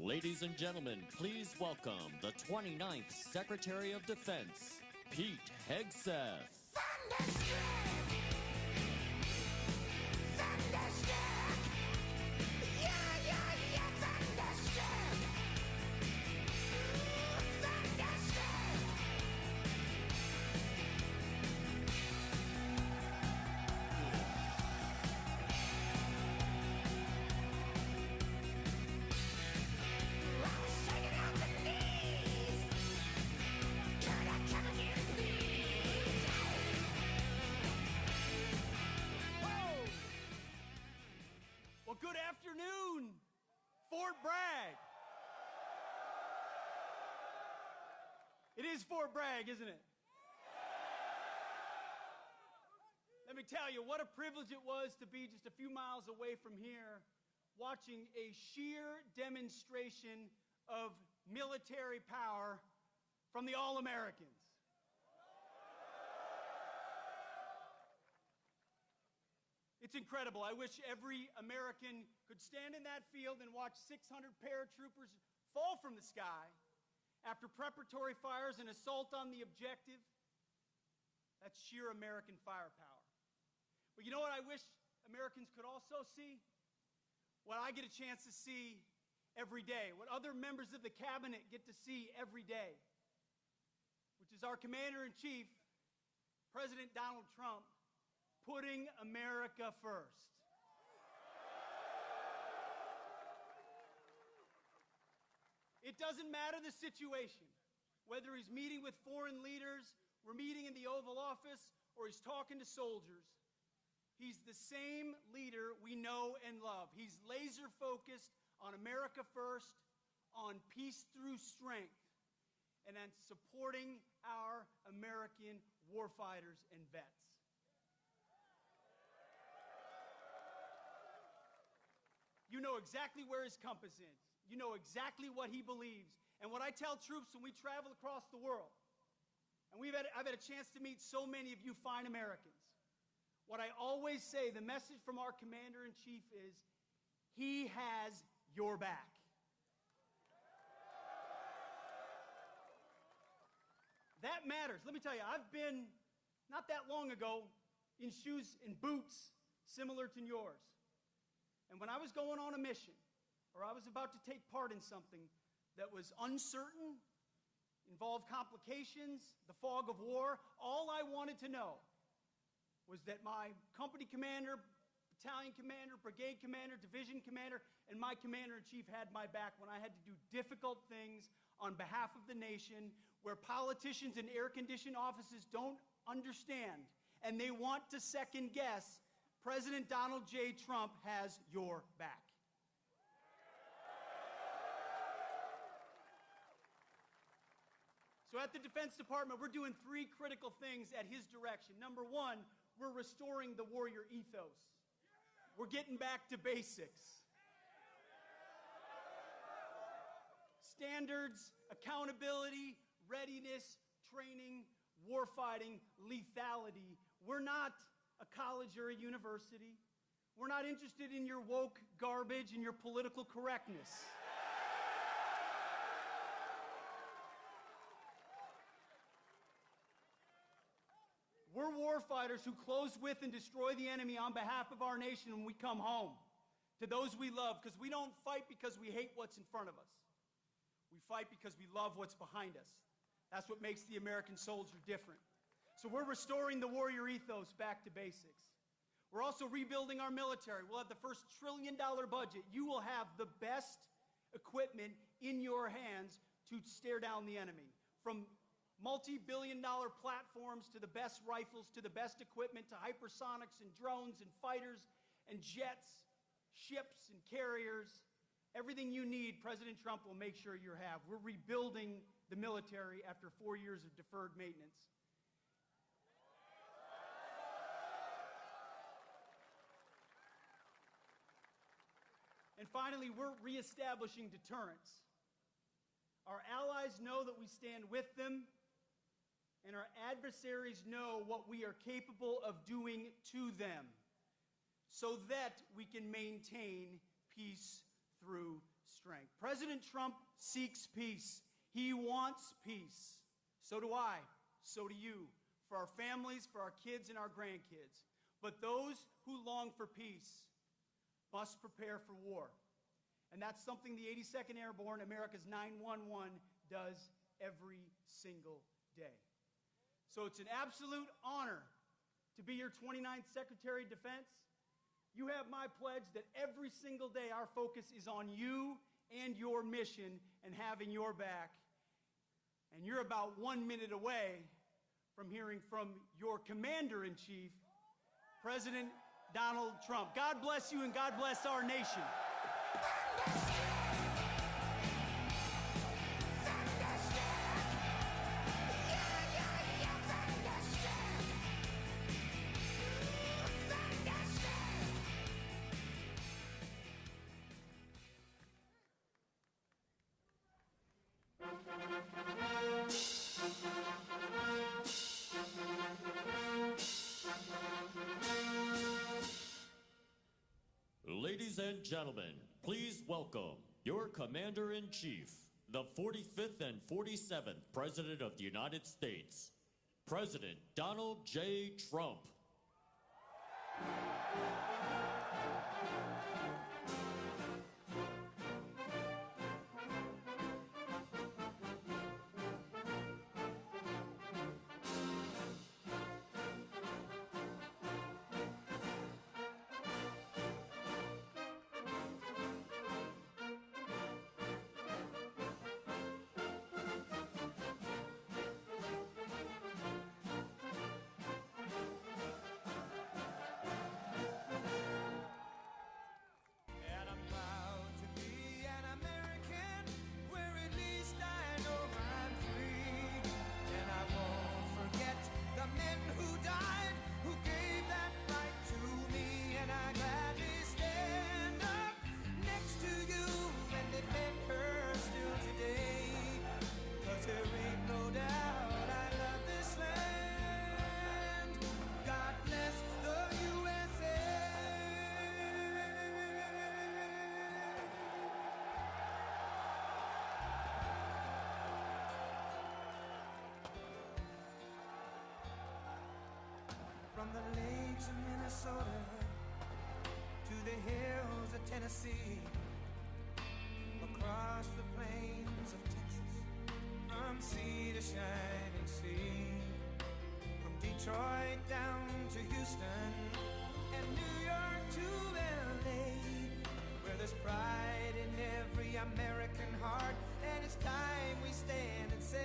Ladies and gentlemen, please welcome the 29th Secretary of Defense, Pete Hegseth. Well, good afternoon, Fort Bragg. It is Fort Bragg, isn't it? Let me tell you what a privilege it was to be just a few miles away from here watching a sheer demonstration of military power from the All-Americans. It's incredible. I wish every American could stand in that field and watch 600 paratroopers fall from the sky after preparatory fires and assault on the objective. That's sheer American firepower. But you know what I wish Americans could also see? What I get a chance to see every day, what other members of the cabinet get to see every day, which is our Commander-in-Chief, President Donald Trump, putting America first. It doesn't matter the situation, whether he's meeting with foreign leaders, we're meeting in the Oval Office, or he's talking to soldiers. He's the same leader we know and love. He's laser focused on America first, on peace through strength, and on supporting our American warfighters and vets. You know exactly where his compass is. You know exactly what he believes. And what I tell troops when we travel across the world, and I've had a chance to meet so many of you fine Americans, what I always say, the message from our Commander-in-Chief is, he has your back. That matters. Let me tell you, I've been, not that long ago, in shoes and boots similar to yours. And when I was going on a mission, or I was about to take part in something that was uncertain, involved complications, the fog of war, all I wanted to know was that my company commander, battalion commander, brigade commander, division commander, and my commander-in-chief had my back when I had to do difficult things on behalf of the nation where politicians in air-conditioned offices don't understand and they want to second-guess. President Donald J. Trump has your back. So at the Defense Department, we're doing three critical things at his direction. Number one, we're restoring the warrior ethos. We're getting back to basics. Standards, accountability, readiness, training, warfighting, lethality. We're not a college or a university. We're not interested in your woke garbage and your political correctness. We're warfighters who close with and destroy the enemy on behalf of our nation when we come home to those we love, because we don't fight because we hate what's in front of us. We fight because we love what's behind us. That's what makes the American soldier different. So we're restoring the warrior ethos back to basics. We're also rebuilding our military. We'll have the first $1 trillion budget. You will have the best equipment in your hands to stare down the enemy. From multi-billion-dollar platforms to the best rifles to the best equipment to hypersonics and drones and fighters and jets, ships and carriers. Everything you need, President Trump will make sure you have. We're rebuilding the military after 4 years of deferred maintenance. And finally, we're reestablishing deterrence. Our allies know that we stand with them, and our adversaries know what we are capable of doing to them so that we can maintain peace through strength. President Trump seeks peace. He wants peace. So do I. So do you. For our families, for our kids and our grandkids. But those who long for peace must prepare for war. And that's something the 82nd Airborne, America's 911, does every single day. So it's an absolute honor to be your 29th Secretary of Defense. You have my pledge that every single day our focus is on you and your mission and having your back. And you're about 1 minute away from hearing from your Commander-in-Chief, President Donald Trump. God bless you and God bless our nation. Ladies and gentlemen, please welcome your Commander-in-Chief, the 45th and 47th President of the United States, President Donald J. Trump. From the lakes of Minnesota to the hills of Tennessee, across the plains of Texas, from sea to shining sea, from Detroit down to Houston and New York to LA, where there's pride in every American heart, and it's time we stand and say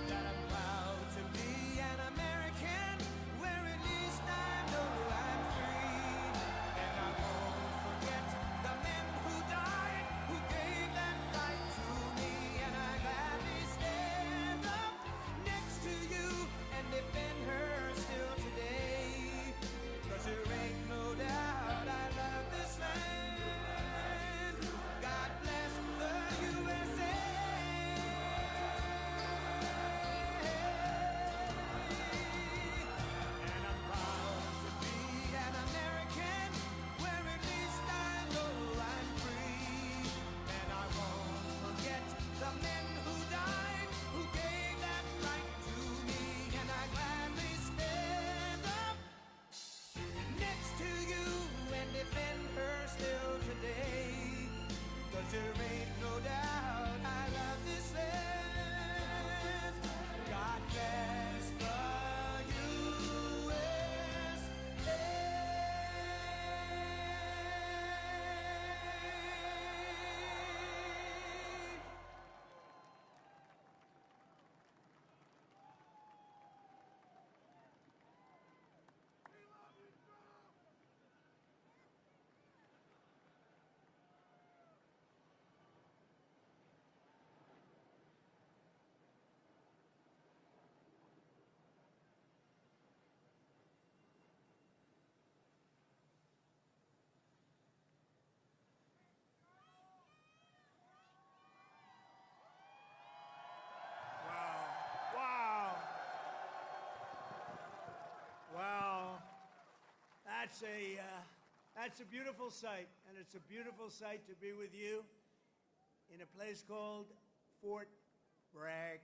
that I'm proud to be an American, where at least I know I'm free. And I won't forget the men who died, who gave that right to me. And I gladly stand up next to you and defend her still today. 'Cause there ain't no doubt I love this land. God bless the USA. And I'm proud to be an American, where at least I know I'm free. And I won't forget the men who died, who gave that right to me. And I gladly stand up next to you and defend her still today. 'Cause there ain't no doubt I love this land. God bless the USA. Wow, that's That's a beautiful sight, and it's a beautiful sight to be with you in a place called Fort Bragg.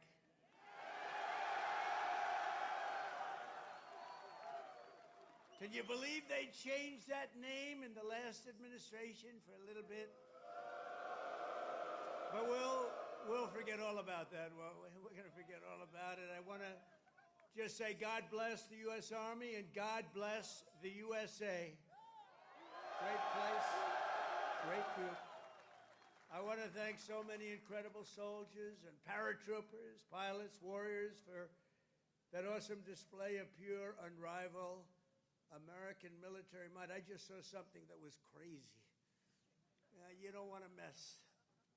Can you believe they changed that name in the last administration for a little bit? But we'll forget all about that. We're going to forget all about it. I want to just say God bless the U.S. Army and God bless the USA. Great place, great group. I want to thank so many incredible soldiers and paratroopers, pilots, warriors for that awesome display of pure, unrivaled American military might. I just saw something that was crazy. You don't want to mess.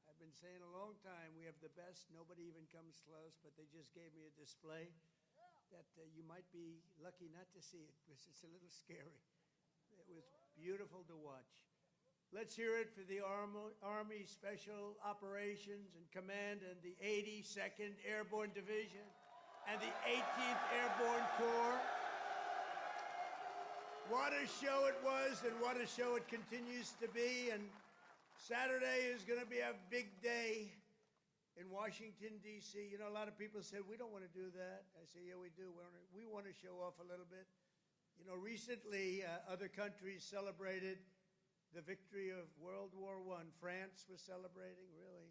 I've been saying a long time, we have the best. Nobody even comes close, but they just gave me a display that you might be lucky not to see it because it's a little scary. It was beautiful to watch. Let's hear it for the Army Special Operations and Command and the 82nd Airborne Division and the 18th Airborne Corps. What a show it was and what a show it continues to be. And Saturday is going to be a big day in Washington, D.C. You know, a lot of people said, we don't want to do that. I say, yeah, we do. We want to show off a little bit. You know, recently, other countries celebrated the victory of World War I. France was celebrating, really.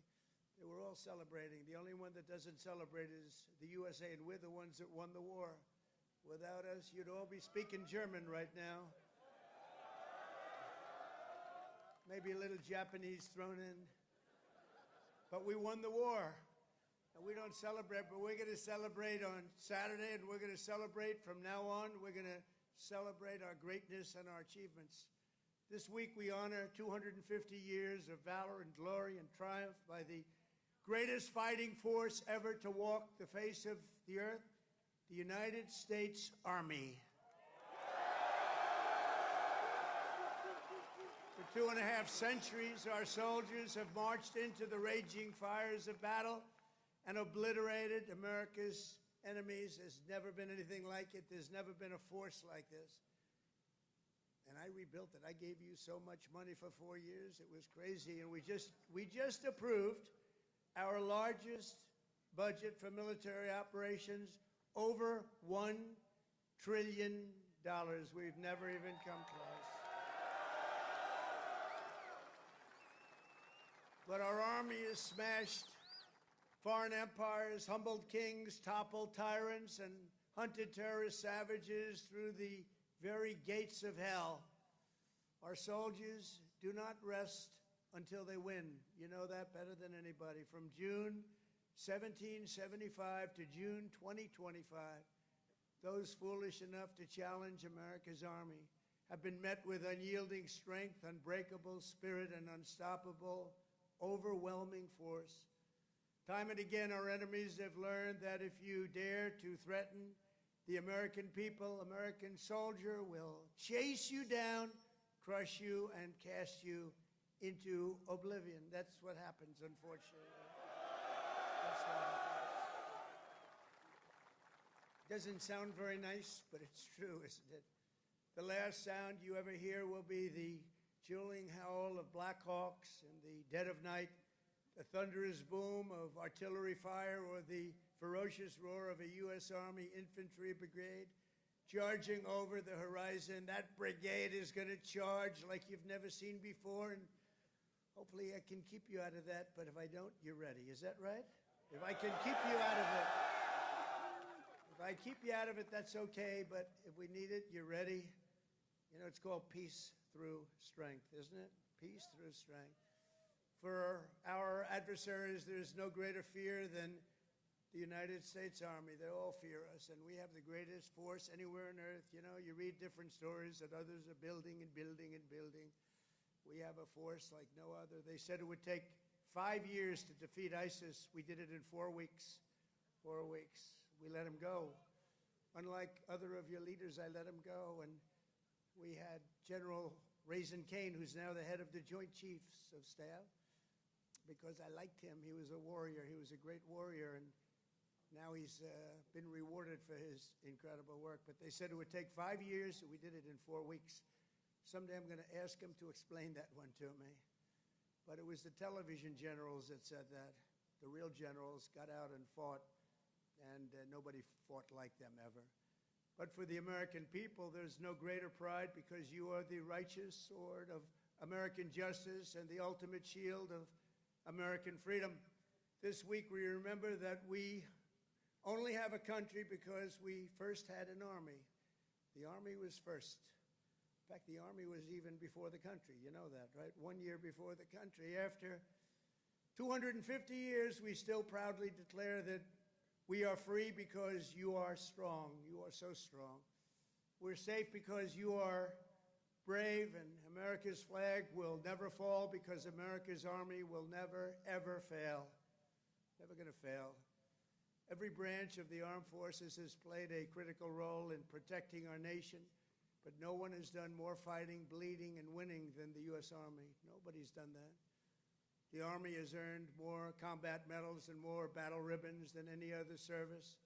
They were all celebrating. The only one that doesn't celebrate is the USA, and we're the ones that won the war. Without us, you'd all be speaking German right now. Maybe a little Japanese thrown in. But we won the war. And we don't celebrate, but we're going to celebrate on Saturday, and we're going to celebrate from now on. We're going to celebrate our greatness and our achievements. This week we honor 250 years of valor and glory and triumph by the greatest fighting force ever to walk the face of the earth, the United States Army. For 2.5 centuries, our soldiers have marched into the raging fires of battle and obliterated America's enemies. There's never been anything like it. There's never been a force like this. And I rebuilt it. I gave you so much money for 4 years. It was crazy. And we just approved our largest budget for military operations, over $1 trillion. We've never even come close. But our army has smashed foreign empires, humbled kings, toppled tyrants, and hunted terrorist savages through the very gates of hell. Our soldiers do not rest until they win. You know that better than anybody. From June 1775 to June 2025, those foolish enough to challenge America's army have been met with unyielding strength, unbreakable spirit, and unstoppable, overwhelming force. Time and again, our enemies have learned that if you dare to threaten the American people, American soldier will chase you down, crush you, and cast you into oblivion. That's what happens, unfortunately. That's what happens. Doesn't sound very nice, but it's true, isn't it? The last sound you ever hear will be the dueling howl of Black Hawks in the dead of night, the thunderous boom of artillery fire, or the ferocious roar of a U.S. Army infantry brigade charging over the horizon. That brigade is going to charge like you've never seen before, and hopefully I can keep you out of that, but if I don't, you're ready. Is that right? If I can keep you out of it. If I keep you out of it, that's okay, but if we need it, you're ready. You know, it's called peace through strength, isn't it? Peace through strength. For our adversaries, there's no greater fear than the United States Army. They all fear us, and we have the greatest force anywhere on earth. You know, you read different stories that others are building and building and building. We have a force like no other. They said it would take 5 years to defeat ISIS. We did it in 4 weeks. 4 weeks. We let him go. Unlike other of your leaders, I let him go, and we had General Raisin Kane, who's now the head of the Joint Chiefs of Staff, because I liked him. He was a warrior. He was a great warrior, and now he's been rewarded for his incredible work. But they said it would take 5 years, and we did it in 4 weeks. Someday I'm going to ask him to explain that one to me. But it was the television generals that said that. The real generals got out and fought, and nobody fought like them ever. But for the American people, there's no greater pride because you are the righteous sword of American justice and the ultimate shield of American freedom. This week we remember that we only have a country because we first had an army. The army was first. In fact, the army was even before the country. You know that, right? 1 year before the country. After 250 years, we still proudly declare that we are free because you are strong. You are so strong. We're safe because you are brave, and America's flag will never fall because America's army will never, ever fail. Never going to fail. Every branch of the armed forces has played a critical role in protecting our nation, but no one has done more fighting, bleeding, and winning than the U.S. Army. Nobody's done that. The Army has earned more combat medals and more battle ribbons than any other service,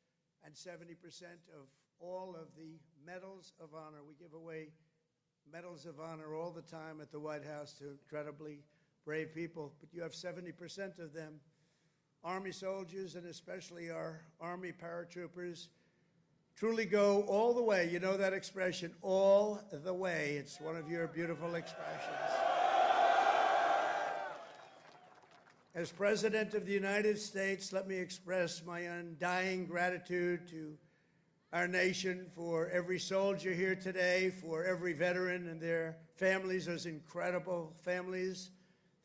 and 70% of all of the medals of honor. We give away medals of honor all the time at the White House to incredibly brave people, but you have 70% of them. Army soldiers, and especially our Army paratroopers, truly go all the way. You know that expression, all the way. It's one of your beautiful expressions. As President of the United States, let me express my undying gratitude to our nation for every soldier here today, for every veteran and their families, those incredible families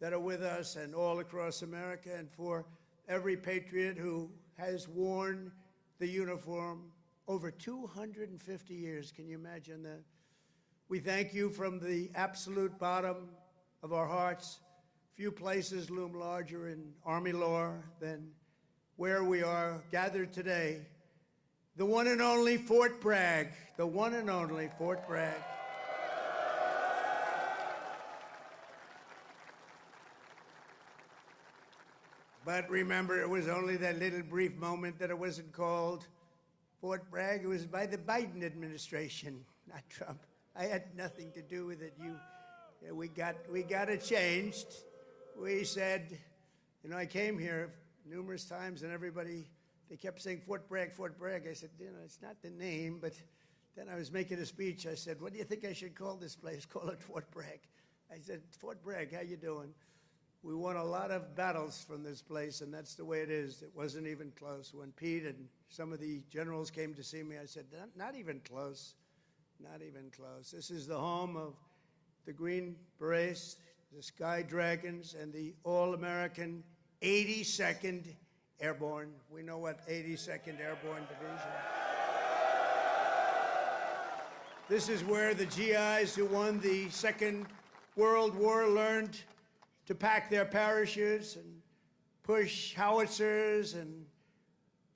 that are with us and all across America, and for every patriot who has worn the uniform over 250 years. Can you imagine that? We thank you from the absolute bottom of our hearts. Few places loom larger in Army lore than where we are gathered today. The one and only Fort Bragg. The one and only Fort Bragg. But remember, it was only that little brief moment that it wasn't called Fort Bragg. It was by the Biden administration, not Trump. I had nothing to do with it. We got it changed. We said, you know, I came here numerous times and everybody, they kept saying Fort Bragg, Fort Bragg. I said, you know, it's not the name, but then I was making a speech. I said, what do you think I should call this place? Call it Fort Bragg. I said, Fort Bragg, how you doing? We won a lot of battles from this place, and that's the way it is. It wasn't even close. When Pete and some of the generals came to see me, I said, not even close, not even close. This is the home of the Green Berets, the Sky Dragons, and the all-American 82nd Airborne. We know what 82nd Airborne Division. This is where the GIs who won the Second World War learned to pack their parachutes and push howitzers and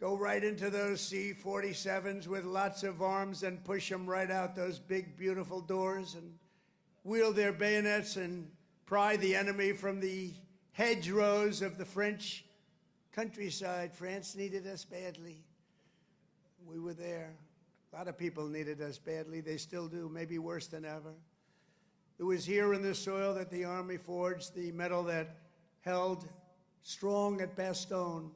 go right into those C-47s with lots of arms and push them right out those big, beautiful doors and wield their bayonets and pry the enemy from the hedgerows of the French countryside. France needed us badly. We were there. A lot of people needed us badly. They still do, maybe worse than ever. It was here in this soil that the Army forged the medal that held strong at Bastogne.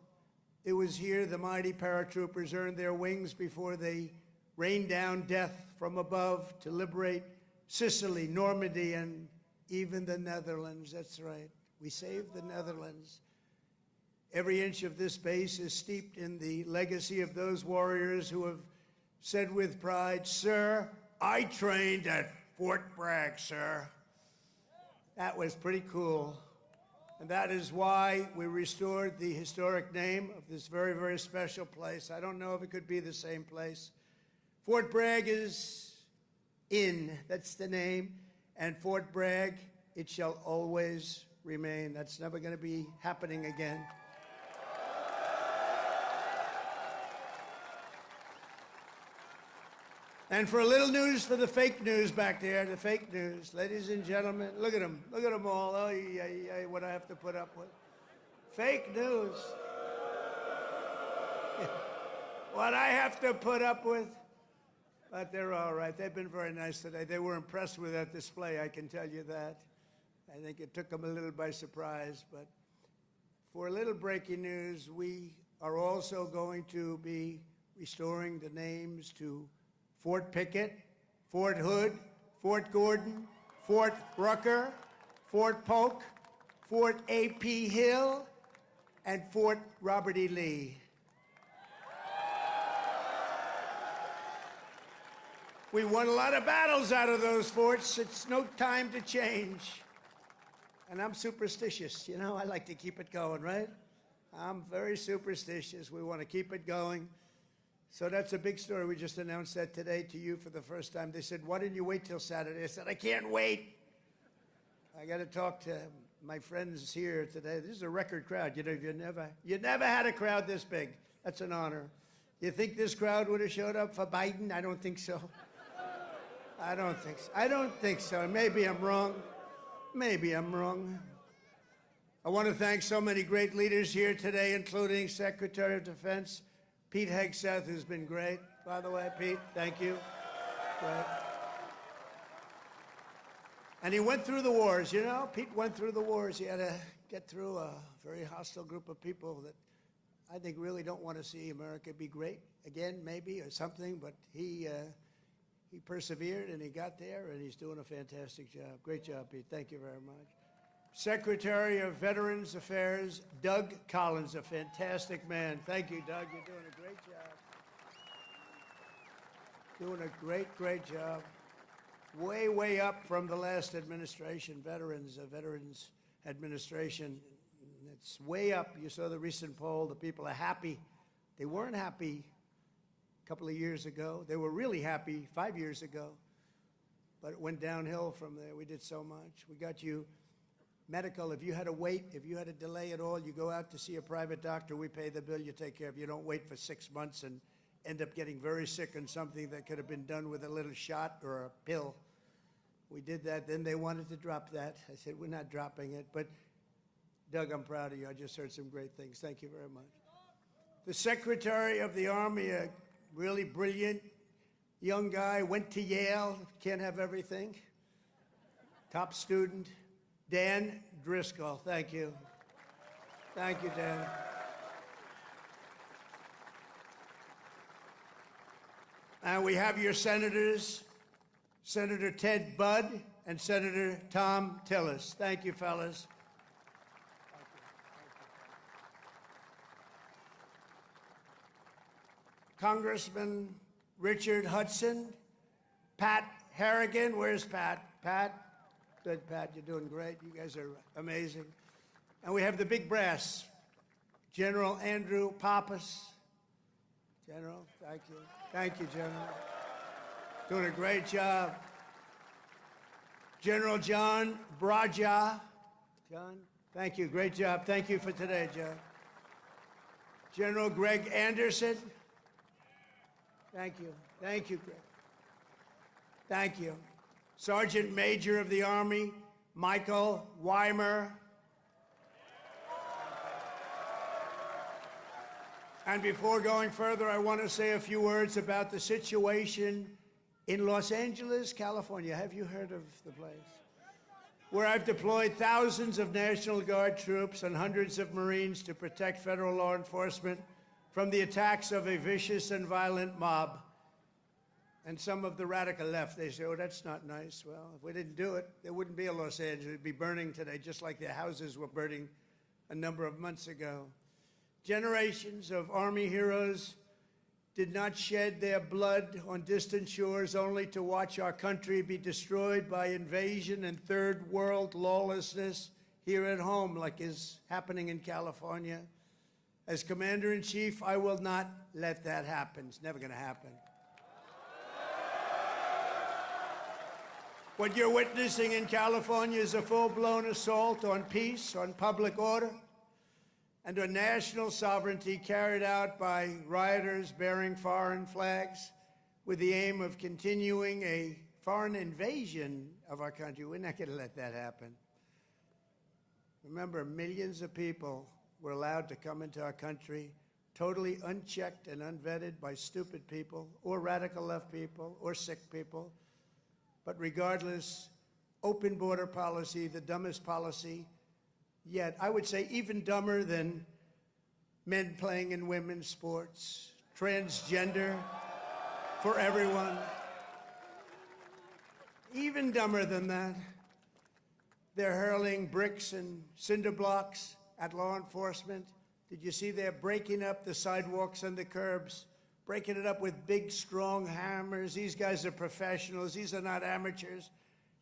It was here the mighty paratroopers earned their wings before they rained down death from above to liberate Sicily, Normandy, and even the Netherlands. That's right. We saved the Netherlands. Every inch of this base is steeped in the legacy of those warriors who have said with pride, "Sir, I trained at Fort Bragg, sir." That was pretty cool. And that is why we restored the historic name of this very, very special place. I don't know if it could be the same place. Fort Bragg is in. That's the name. And Fort Bragg, it shall always remain. That's never going to be happening again. And for a little news for the fake news back there, the fake news. Ladies and gentlemen, look at them. Look at them all. Oh, what I have to put up with. Fake news. What I have to put up with. But they're all right. They've been very nice today. They were impressed with that display, I can tell you that. I think it took them a little by surprise. But for a little breaking news, we are also going to be restoring the names to Fort Pickett, Fort Hood, Fort Gordon, Fort Rucker, Fort Polk, Fort A.P. Hill, and Fort Robert E. Lee. We won a lot of battles out of those forts. It's no time to change. And I'm superstitious. You know, I like to keep it going, right? I'm very superstitious. We want to keep it going. So that's a big story. We just announced that today to you for the first time. They said, why didn't you wait till Saturday? I said, I can't wait. I got to talk to my friends here today. This is a record crowd. You know, you never had a crowd this big. That's an honor. You think this crowd would have showed up for Biden? I don't think so. I don't think so. I don't think so. Maybe I'm wrong. Maybe I'm wrong. I want to thank so many great leaders here today, including Secretary of Defense Pete Hegseth, who's been great. By the way, Pete, thank you. Great. And he went through the wars, you know? Pete went through the wars. He had to get through a very hostile group of people that I think really don't want to see America be great again, maybe, or something, but he persevered and he got there, and he's doing a fantastic job. Great job, Pete. Thank you very much. Secretary of Veterans Affairs, Doug Collins, a fantastic man. Thank you, Doug. You're doing a great job. Doing a great, great job. Way, way up from the last administration, Veterans Administration. It's way up. You saw the recent poll. The people are happy. They weren't happy a couple of years ago. They were really happy 5 years ago. But it went downhill from there. We did so much. We got you medical. If you had to wait, if you had to delay at all, you go out to see a private doctor. We pay the bill. You take care of it. You don't wait for 6 months and end up getting very sick on something that could have been done with a little shot or a pill. We did that. Then they wanted to drop that. I said, we're not dropping it. But, Doug, I'm proud of you. I just heard some great things. Thank you very much. The Secretary of the Army, a really brilliant young guy, went to Yale. Can't have everything. Top student, Dan Driscoll. Thank you. Thank you, Dan. And we have your senators, Senator Ted Budd and Senator Tom Tillis. Thank you, fellas. Congressman Richard Hudson, Pat Harrigan. Where's Pat? Pat? Good, Pat. You're doing great. You guys are amazing. And we have the big brass, General Andrew Pappas. General, thank you. Thank you, General. Doing a great job. General John Braja. John, thank you. Great job. Thank you for today, John. General Greg Anderson. Thank you. Thank you, Greg. Thank you. Sergeant Major of the Army, Michael Weimer. And before going further, I want to say a few words about the situation in Los Angeles, California. Have you heard of the place? Where I've deployed thousands of National Guard troops and hundreds of Marines to protect federal law enforcement from the attacks of a vicious and violent mob. And some of the radical left, they say, oh, that's not nice. Well, if we didn't do it, there wouldn't be a Los Angeles. It'd be burning today, just like their houses were burning a number of months ago. Generations of Army heroes did not shed their blood on distant shores only to watch our country be destroyed by invasion and third world lawlessness here at home, like is happening in California. As Commander-in-Chief, I will not let that happen. It's never going to happen. What you're witnessing in California is a full-blown assault on peace, on public order, and on national sovereignty carried out by rioters bearing foreign flags with the aim of continuing a foreign invasion of our country. We're not going to let that happen. Remember, millions of people were allowed to come into our country totally unchecked and unvetted by stupid people or radical left people or sick people. But regardless, open border policy, the dumbest policy yet. I would say even dumber than men playing in women's sports, transgender for everyone. Even dumber than that. They're hurling bricks and cinder blocks at law enforcement. Did you see they're breaking up the sidewalks and the curbs, breaking it up with big, strong hammers? These guys are professionals. These are not amateurs.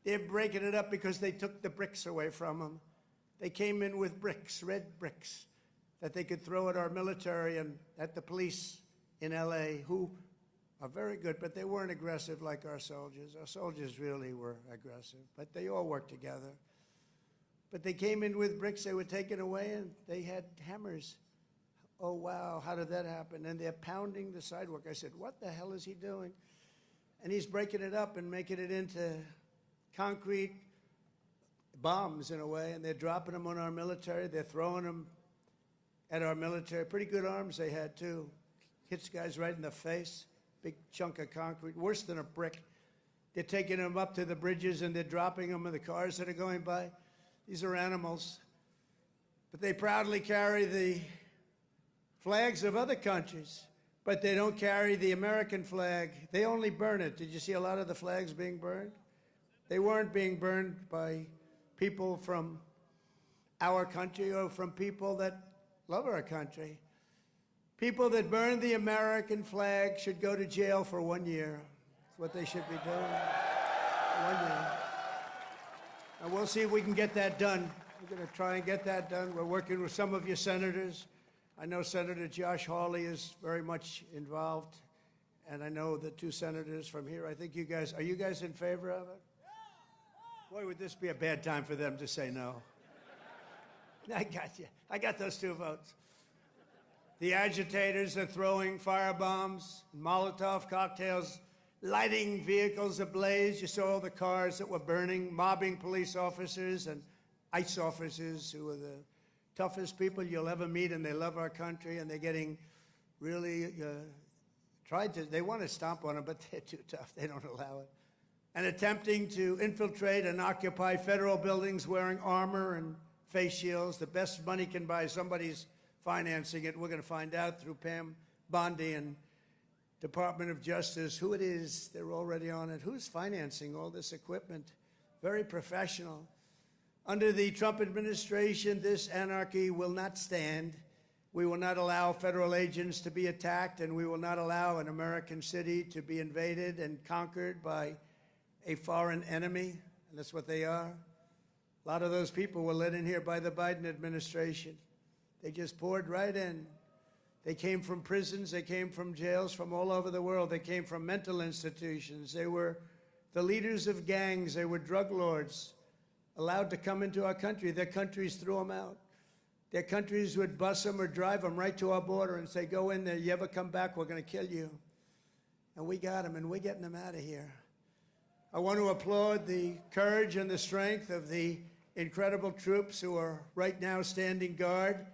They're breaking it up because they took the bricks away from them. They came in with bricks, red bricks, that they could throw at our military and at the police in L.A., who are very good, but they weren't aggressive like our soldiers. Our soldiers really were aggressive, but they all worked together. But they came in with bricks they were taken away, and they had hammers. Oh, wow, how did that happen? And they're pounding the sidewalk. I said, what the hell is he doing? And he's breaking it up and making it into concrete bombs in a way, and they're dropping them on our military. They're throwing them at our military. Pretty good arms they had, too. Hits guys right in the face. Big chunk of concrete, worse than a brick. They're taking them up to the bridges, and they're dropping them in the cars that are going by. These are animals. But they proudly carry the flags of other countries, but they don't carry the American flag. They only burn it. Did you see a lot of the flags being burned? They weren't being burned by people from our country or from people that love our country. People that burn the American flag should go to jail for 1 year. That's what they should be doing. 1 year. And we'll see if we can get that done. We're going to try and get that done. We're working with some of your senators. I know Senator Josh Hawley is very much involved, and I know the two senators from here. I think you guys, are you guys in favor of it? Boy, would this be a bad time for them to say no. I got you. I got those 2 votes. The agitators are throwing firebombs, Molotov cocktails, lighting vehicles ablaze. You saw the cars that were burning, mobbing police officers and ICE officers who are the toughest people you'll ever meet, and they love our country, and they're getting really they want to stomp on them, but they're too tough. They don't allow it. And attempting to infiltrate and occupy federal buildings wearing armor and face shields. The best money can buy, somebody's financing it. We're going to find out through Pam Bondi and Department of Justice who it is. They're already on it. Who's financing all this equipment? Very professional. Under the Trump administration, this anarchy will not stand. We will not allow federal agents to be attacked, and we will not allow an American city to be invaded and conquered by a foreign enemy, and that's what they are. A lot of those people were let in here by the Biden administration. They just poured right in. They came from prisons. They came from jails from all over the world. They came from mental institutions. They were the leaders of gangs. They were drug lords allowed to come into our country. Their countries threw them out. Their countries would bus them or drive them right to our border and say, go in there. You ever come back, we're going to kill you. And we got them, and we're getting them out of here. I want to applaud the courage and the strength of the incredible troops who are right now standing guard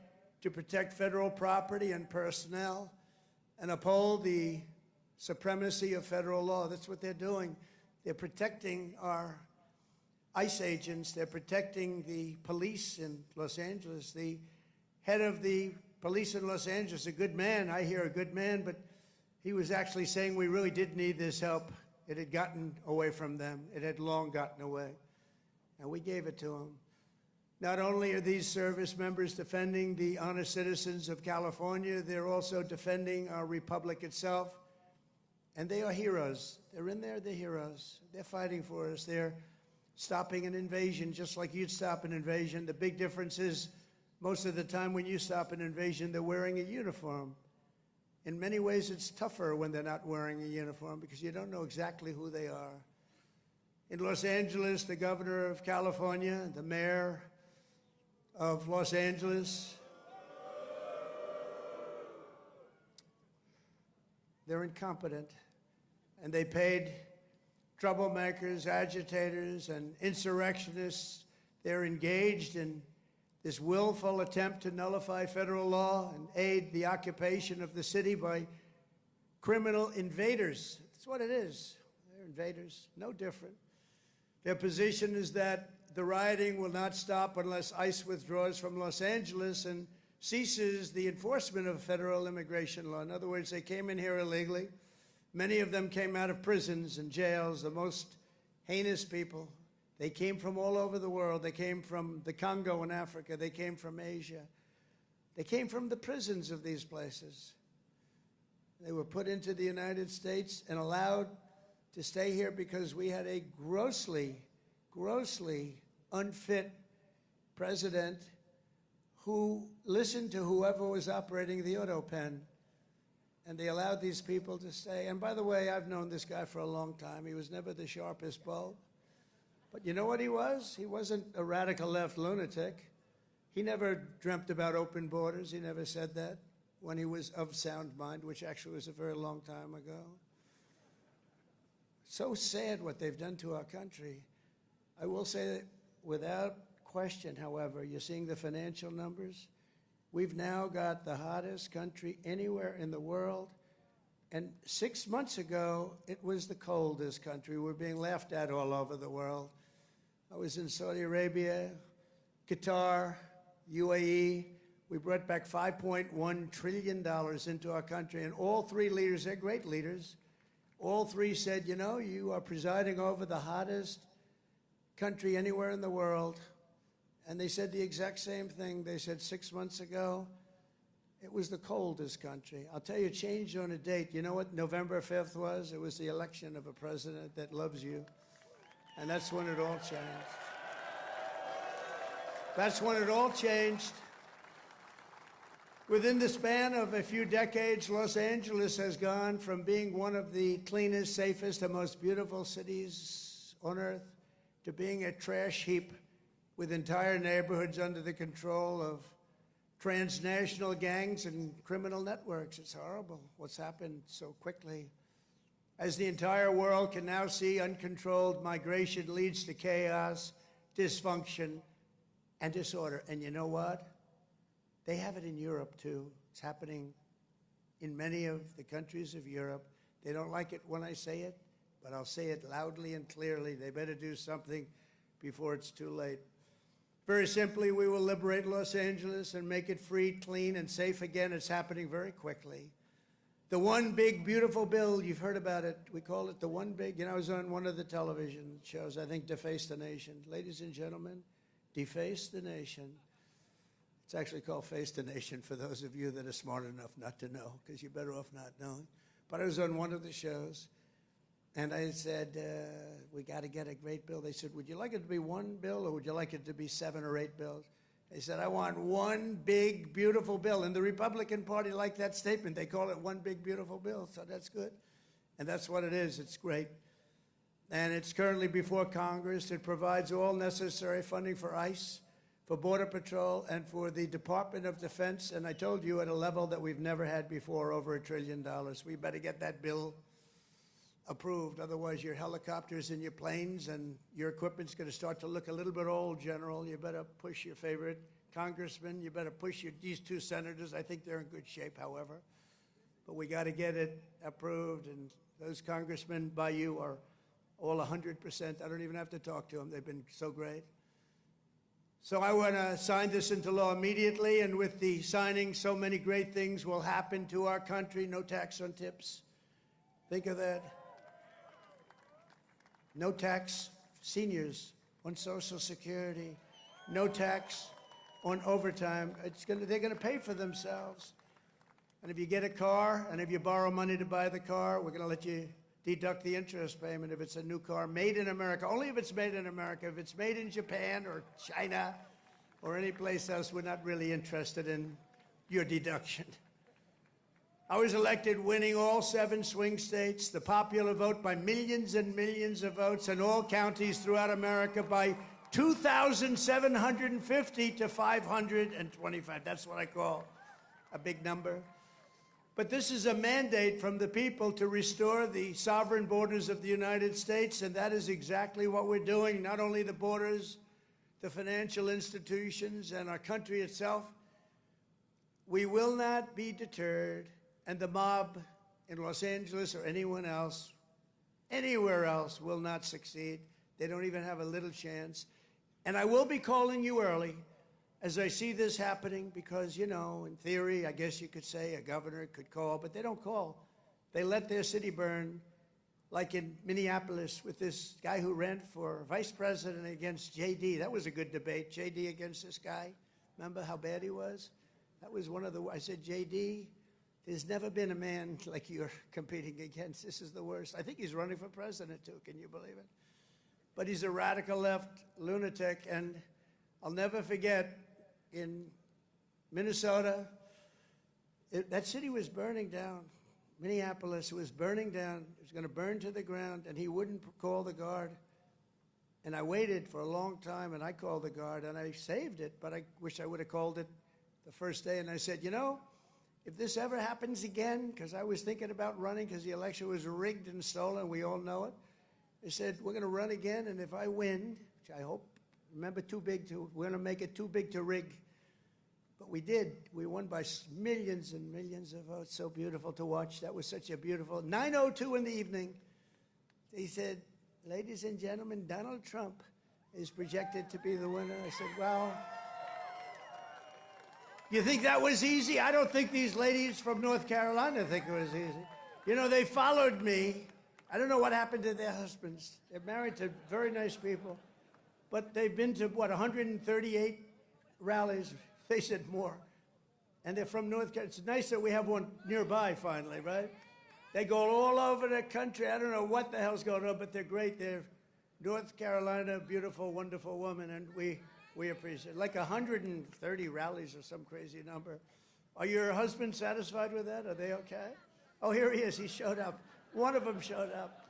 to protect federal property and personnel and uphold the supremacy of federal law. That's what they're doing. They're protecting our ICE agents. They're protecting the police in Los Angeles. The head of the police in Los Angeles, a good man, I hear a good man, but he was actually saying we really did need this help. It had gotten away from them. It had long gotten away. And we gave it to them. Not only are these service members defending the honest citizens of California, they're also defending our republic itself. And they are heroes. They're in there, they're heroes. They're fighting for us. They're stopping an invasion just like you'd stop an invasion. The big difference is most of the time when you stop an invasion, they're wearing a uniform. In many ways, it's tougher when they're not wearing a uniform because you don't know exactly who they are. In Los Angeles, the governor of California, the mayor of Los Angeles, they're incompetent, and they paid troublemakers, agitators, and insurrectionists. They're engaged in this willful attempt to nullify federal law and aid the occupation of the city by criminal invaders. That's what it is. They're invaders, no different. Their position is that the rioting will not stop unless ICE withdraws from Los Angeles and ceases the enforcement of federal immigration law. In other words, they came in here illegally. Many of them came out of prisons and jails, the most heinous people. They came from all over the world. They came from the Congo in Africa. They came from Asia. They came from the prisons of these places. They were put into the United States and allowed to stay here because we had a grossly, grossly unfit president who listened to whoever was operating the auto pen. And they allowed these people to stay. And by the way, I've known this guy for a long time. He was never the sharpest bulb. But you know what he was? He wasn't a radical left lunatic. He never dreamt about open borders. He never said that when he was of sound mind, which actually was a very long time ago. So sad what they've done to our country. I will say that without question, however, you're seeing the financial numbers. We've now got the hottest country anywhere in the world. And 6 months ago, it was the coldest country. We're being laughed at all over the world. I was in Saudi Arabia, Qatar, UAE. We brought back $5.1 trillion into our country. And all three leaders, they're great leaders, all three said, you know, you are presiding over the hottest country anywhere in the world. And they said the exact same thing. They said 6 months ago, it was the coldest country. I'll tell you, it changed on a date. You know what November 5th was? It was the election of a president that loves you. And that's when it all changed. That's when it all changed. Within the span of a few decades, Los Angeles has gone from being one of the cleanest, safest, and most beautiful cities on earth to being a trash heap with entire neighborhoods under the control of transnational gangs and criminal networks. It's horrible what's happened so quickly. As the entire world can now see, uncontrolled migration leads to chaos, dysfunction, and disorder. And you know what? They have it in Europe, too. It's happening in many of the countries of Europe. They don't like it when I say it, but I'll say it loudly and clearly. They better do something before it's too late. Very simply, we will liberate Los Angeles and make it free, clean, and safe again. It's happening very quickly. The one big, beautiful bill, you've heard about it. We call it the one big, I was on one of the television shows, I think Deface the Nation. Ladies and gentlemen, Deface the Nation. It's actually called Face the Nation for those of you that are smart enough not to know, because you're better off not knowing. But I was on one of the shows, and I said, we got to get a great bill. They said, would you like it to be one bill, or would you like it to be 7 or 8 bills? They said, I want one big, beautiful bill. And the Republican Party liked that statement. They call it one big, beautiful bill, so that's good. And that's what it is. It's great. And it's currently before Congress. It provides all necessary funding for ICE, for Border Patrol, and for the Department of Defense. And I told you at a level that we've never had before, over $1 trillion. We better get that bill approved. Otherwise, your helicopters and your planes and your equipment's going to start to look a little bit old, General. You better push your favorite congressman. You better push these 2 senators. I think they're in good shape, however. But we got to get it approved. And those congressmen by you are all 100%. I don't even have to talk to them. They've been so great. So I want to sign this into law immediately. And with the signing, so many great things will happen to our country. No tax on tips. Think of that. No tax, seniors, on Social Security. No tax on overtime. They're going to pay for themselves. And if you get a car, and if you borrow money to buy the car, we're going to let you deduct the interest payment if it's a new car made in America. Only if it's made in America. If it's made in Japan or China or any place else, we're not really interested in your deduction. I was elected winning all 7 swing states, the popular vote by millions and millions of votes, in all counties throughout America by 2,750 to 525. That's what I call a big number. But this is a mandate from the people to restore the sovereign borders of the United States, and that is exactly what we're doing. Not only the borders the financial institutions, and our country itself, we will not be deterred, and the mob in Los Angeles or anyone else, anywhere else, will not succeed. They don't even have a little chance. And I will be calling you early as I see this happening because, you know, in theory, I guess you could say a governor could call, but they don't call. They let their city burn, like in Minneapolis with this guy who ran for vice president against J.D. That was a good debate, J.D. against this guy. Remember how bad he was? That was one of the, I said, J.D., there's never been a man like you're competing against. This is the worst. I think he's running for president, too. Can you believe it? But he's a radical left lunatic, and I'll never forget in Minnesota, that city was burning down. Minneapolis was burning down. It was going to burn to the ground, and he wouldn't call the guard. And I waited for a long time, and I called the guard, and I saved it, but I wish I would have called it the first day. And I said, you know, if this ever happens again, because I was thinking about running because the election was rigged and stolen, we all know it. I said, we're going to run again, and if I win, which I hope, remember, we're going to make it too big to rig. But we did. We won by millions and millions of votes. So beautiful to watch. That was such a beautiful, 9:02 in the evening. He said, ladies and gentlemen, Donald Trump is projected to be the winner. I said, well, you think that was easy? I don't think these ladies from North Carolina think it was easy. You know, they followed me. I don't know what happened to their husbands. They're married to very nice people. But they've been to, 138 rallies. They said more. And they're from North Carolina. It's nice that we have one nearby finally, right? They go all over the country. I don't know what the hell's going on, but they're great. They're North Carolina, beautiful, wonderful woman, and we appreciate it. Like 130 rallies or some crazy number. Are your husbands satisfied with that? Are they okay? Oh, here he is. He showed up. One of them showed up.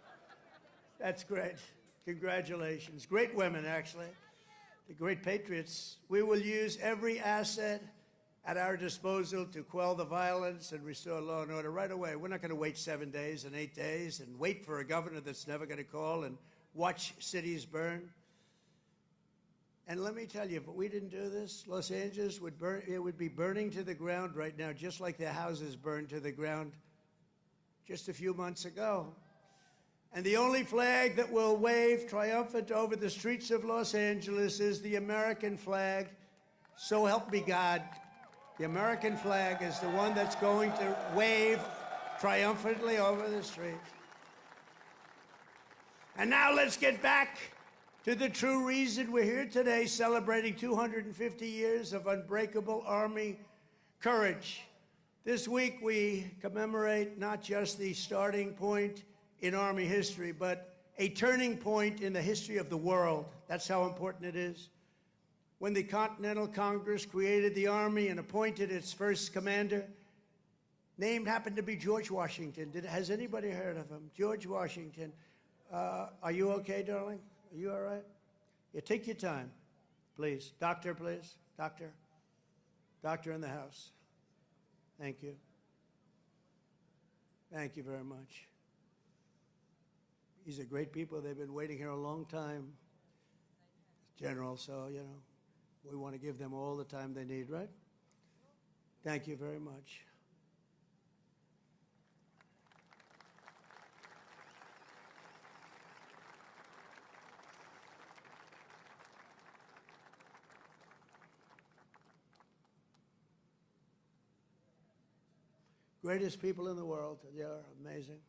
That's great. Congratulations. Great women, actually. The great patriots. We will use every asset at our disposal to quell the violence and restore law and order right away. We're not going to wait 7 days and 8 days and wait for a governor that's never going to call and watch cities burn. And let me tell you, if we didn't do this, Los Angeles would burn. It would be burning to the ground right now, just like their houses burned to the ground just a few months ago. And the only flag that will wave triumphant over the streets of Los Angeles is the American flag. So help me God. The American flag is the one that's going to wave triumphantly over the streets. And now let's get back to the true reason we're here today, celebrating 250 years of unbreakable Army courage. This week we commemorate not just the starting point in Army history, but a turning point in the history of the world. That's how important it is. When the Continental Congress created the Army and appointed its first commander, named happened to be George Washington. Has anybody heard of him? George Washington. Are you okay, darling? Are you all right? Yeah, take your time, please. Doctor, please. Doctor. Doctor in the house. Thank you. Thank you very much. These are great people. They've been waiting here a long time, General, so, you know, we want to give them all the time they need, right? Thank you very much. Greatest people in the world. They are amazing.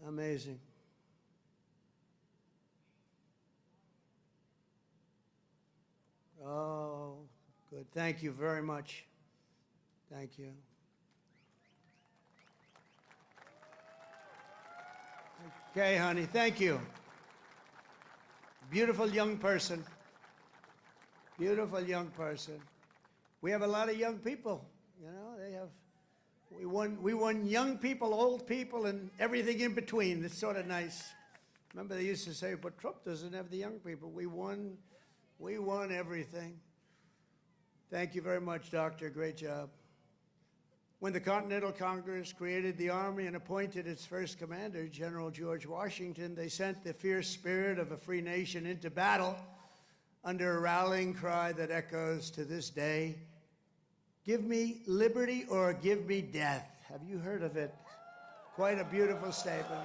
Amazing. Oh, good. Thank you very much. Thank you. Okay, honey. Thank you. Beautiful young person. Beautiful young person. We have a lot of young people. You know, they have. We won young people, old people, and everything in between. It's sort of nice. Remember, they used to say, but Trump doesn't have the young people. We won everything. Thank you very much, Doctor. Great job. When the Continental Congress created the Army and appointed its first commander, General George Washington, they sent the fierce spirit of a free nation into battle under a rallying cry that echoes to this day. Give me liberty or give me death. Have you heard of it? Quite a beautiful statement.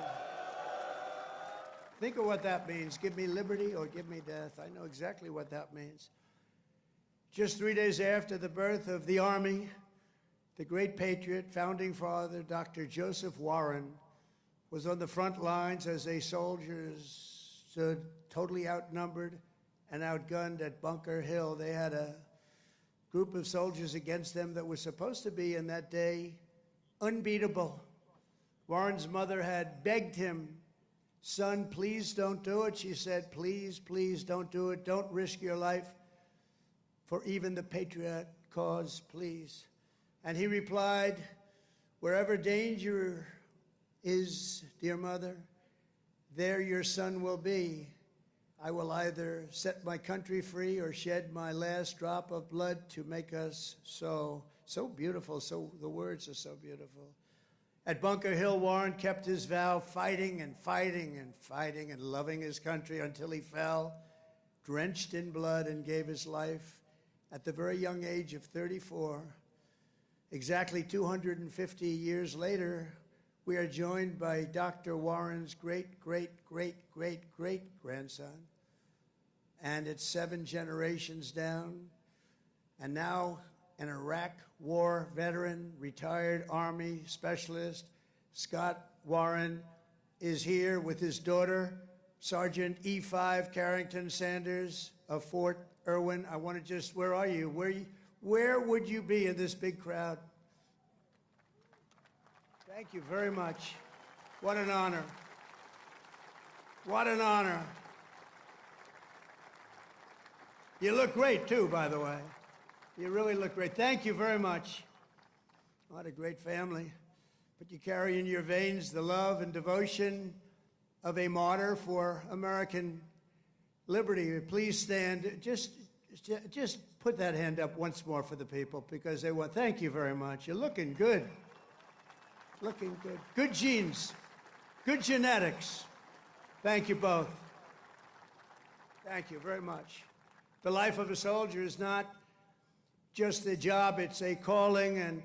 Think of what that means. Give me liberty or give me death. I know exactly what that means. Just 3 days after the birth of the Army, the great patriot, founding father, Dr. Joseph Warren, was on the front lines as a soldiers stood totally outnumbered and outgunned at Bunker Hill. They had a group of soldiers against them that was supposed to be, in that day, unbeatable. Warren's mother had begged him, "Son, please don't do it." She said, "Please, please don't do it. Don't risk your life for even the patriot cause, please." And he replied, "Wherever danger is, dear mother, there your son will be. I will either set my country free or shed my last drop of blood to make us so." So beautiful. So the words are so beautiful. At Bunker Hill, Warren kept his vow, fighting and fighting and fighting and loving his country until he fell, drenched in blood, and gave his life at the very young age of 34. Exactly 250 years later, we are joined by Dr. Warren's great-great-great-great-great-grandson, and it's 7 generations down, and now an Iraq war veteran, retired Army specialist, Scott Warren, is here with his daughter, Sergeant E5 Carrington Sanders of Fort Irwin. I want to just, where are you? Where would you be in this big crowd? Thank you very much. What an honor. What an honor. You look great, too, by the way. You really look great. Thank you very much. What a great family. But you carry in your veins the love and devotion of a martyr for American liberty. Please stand. Just put that hand up once more for the people, because they want. Thank you very much. You're looking good. Looking good. Good genes. Good genetics. Thank you both. Thank you very much. The life of a soldier is not just a job, it's a calling and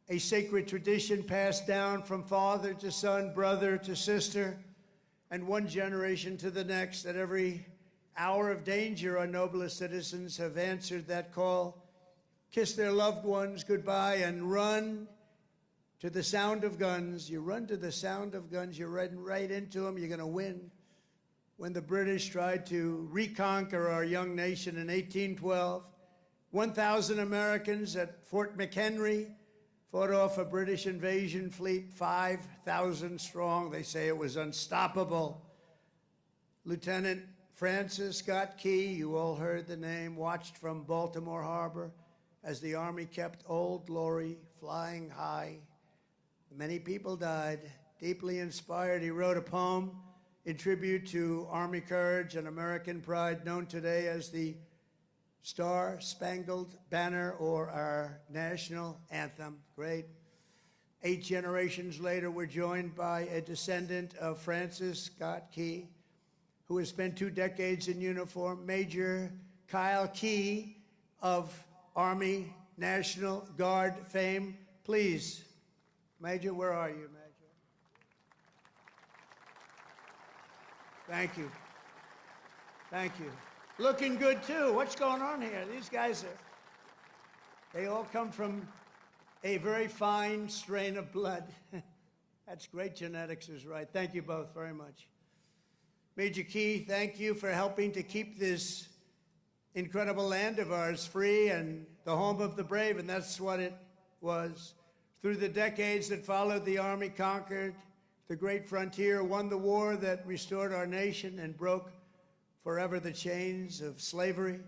a sacred tradition passed down from father to son, brother to sister, and one generation to the next. At every hour of danger, our noblest citizens have answered that call, kissed their loved ones goodbye, and run to the sound of guns. You run to the sound of guns, you're running right into them, you're going to win. When the British tried to reconquer our young nation in 1812, 1,000 Americans at Fort McHenry fought off a British invasion fleet, 5,000 strong. They say it was unstoppable. Lieutenant Francis Scott Key, you all heard the name, watched from Baltimore Harbor as the Army kept Old Glory flying high. Many people died. Deeply inspired, he wrote a poem in tribute to Army courage and American pride, known today as the Star-Spangled Banner, or our national anthem. Great. 8 generations later, we're joined by a descendant of Francis Scott Key, who has spent 2 decades in uniform, Major Kyle Key of Army National Guard fame. Please, Major, where are you, Major? Thank you. Thank you. Looking good, too. What's going on here? These guys they all come from a very fine strain of blood. That's great genetics is right. Thank you both very much. Major Key, thank you for helping to keep this incredible land of ours free and the home of the brave, and that's what it was. Through the decades that followed, the Army conquered the great frontier, won the war that restored our nation and broke forever the chains of slavery.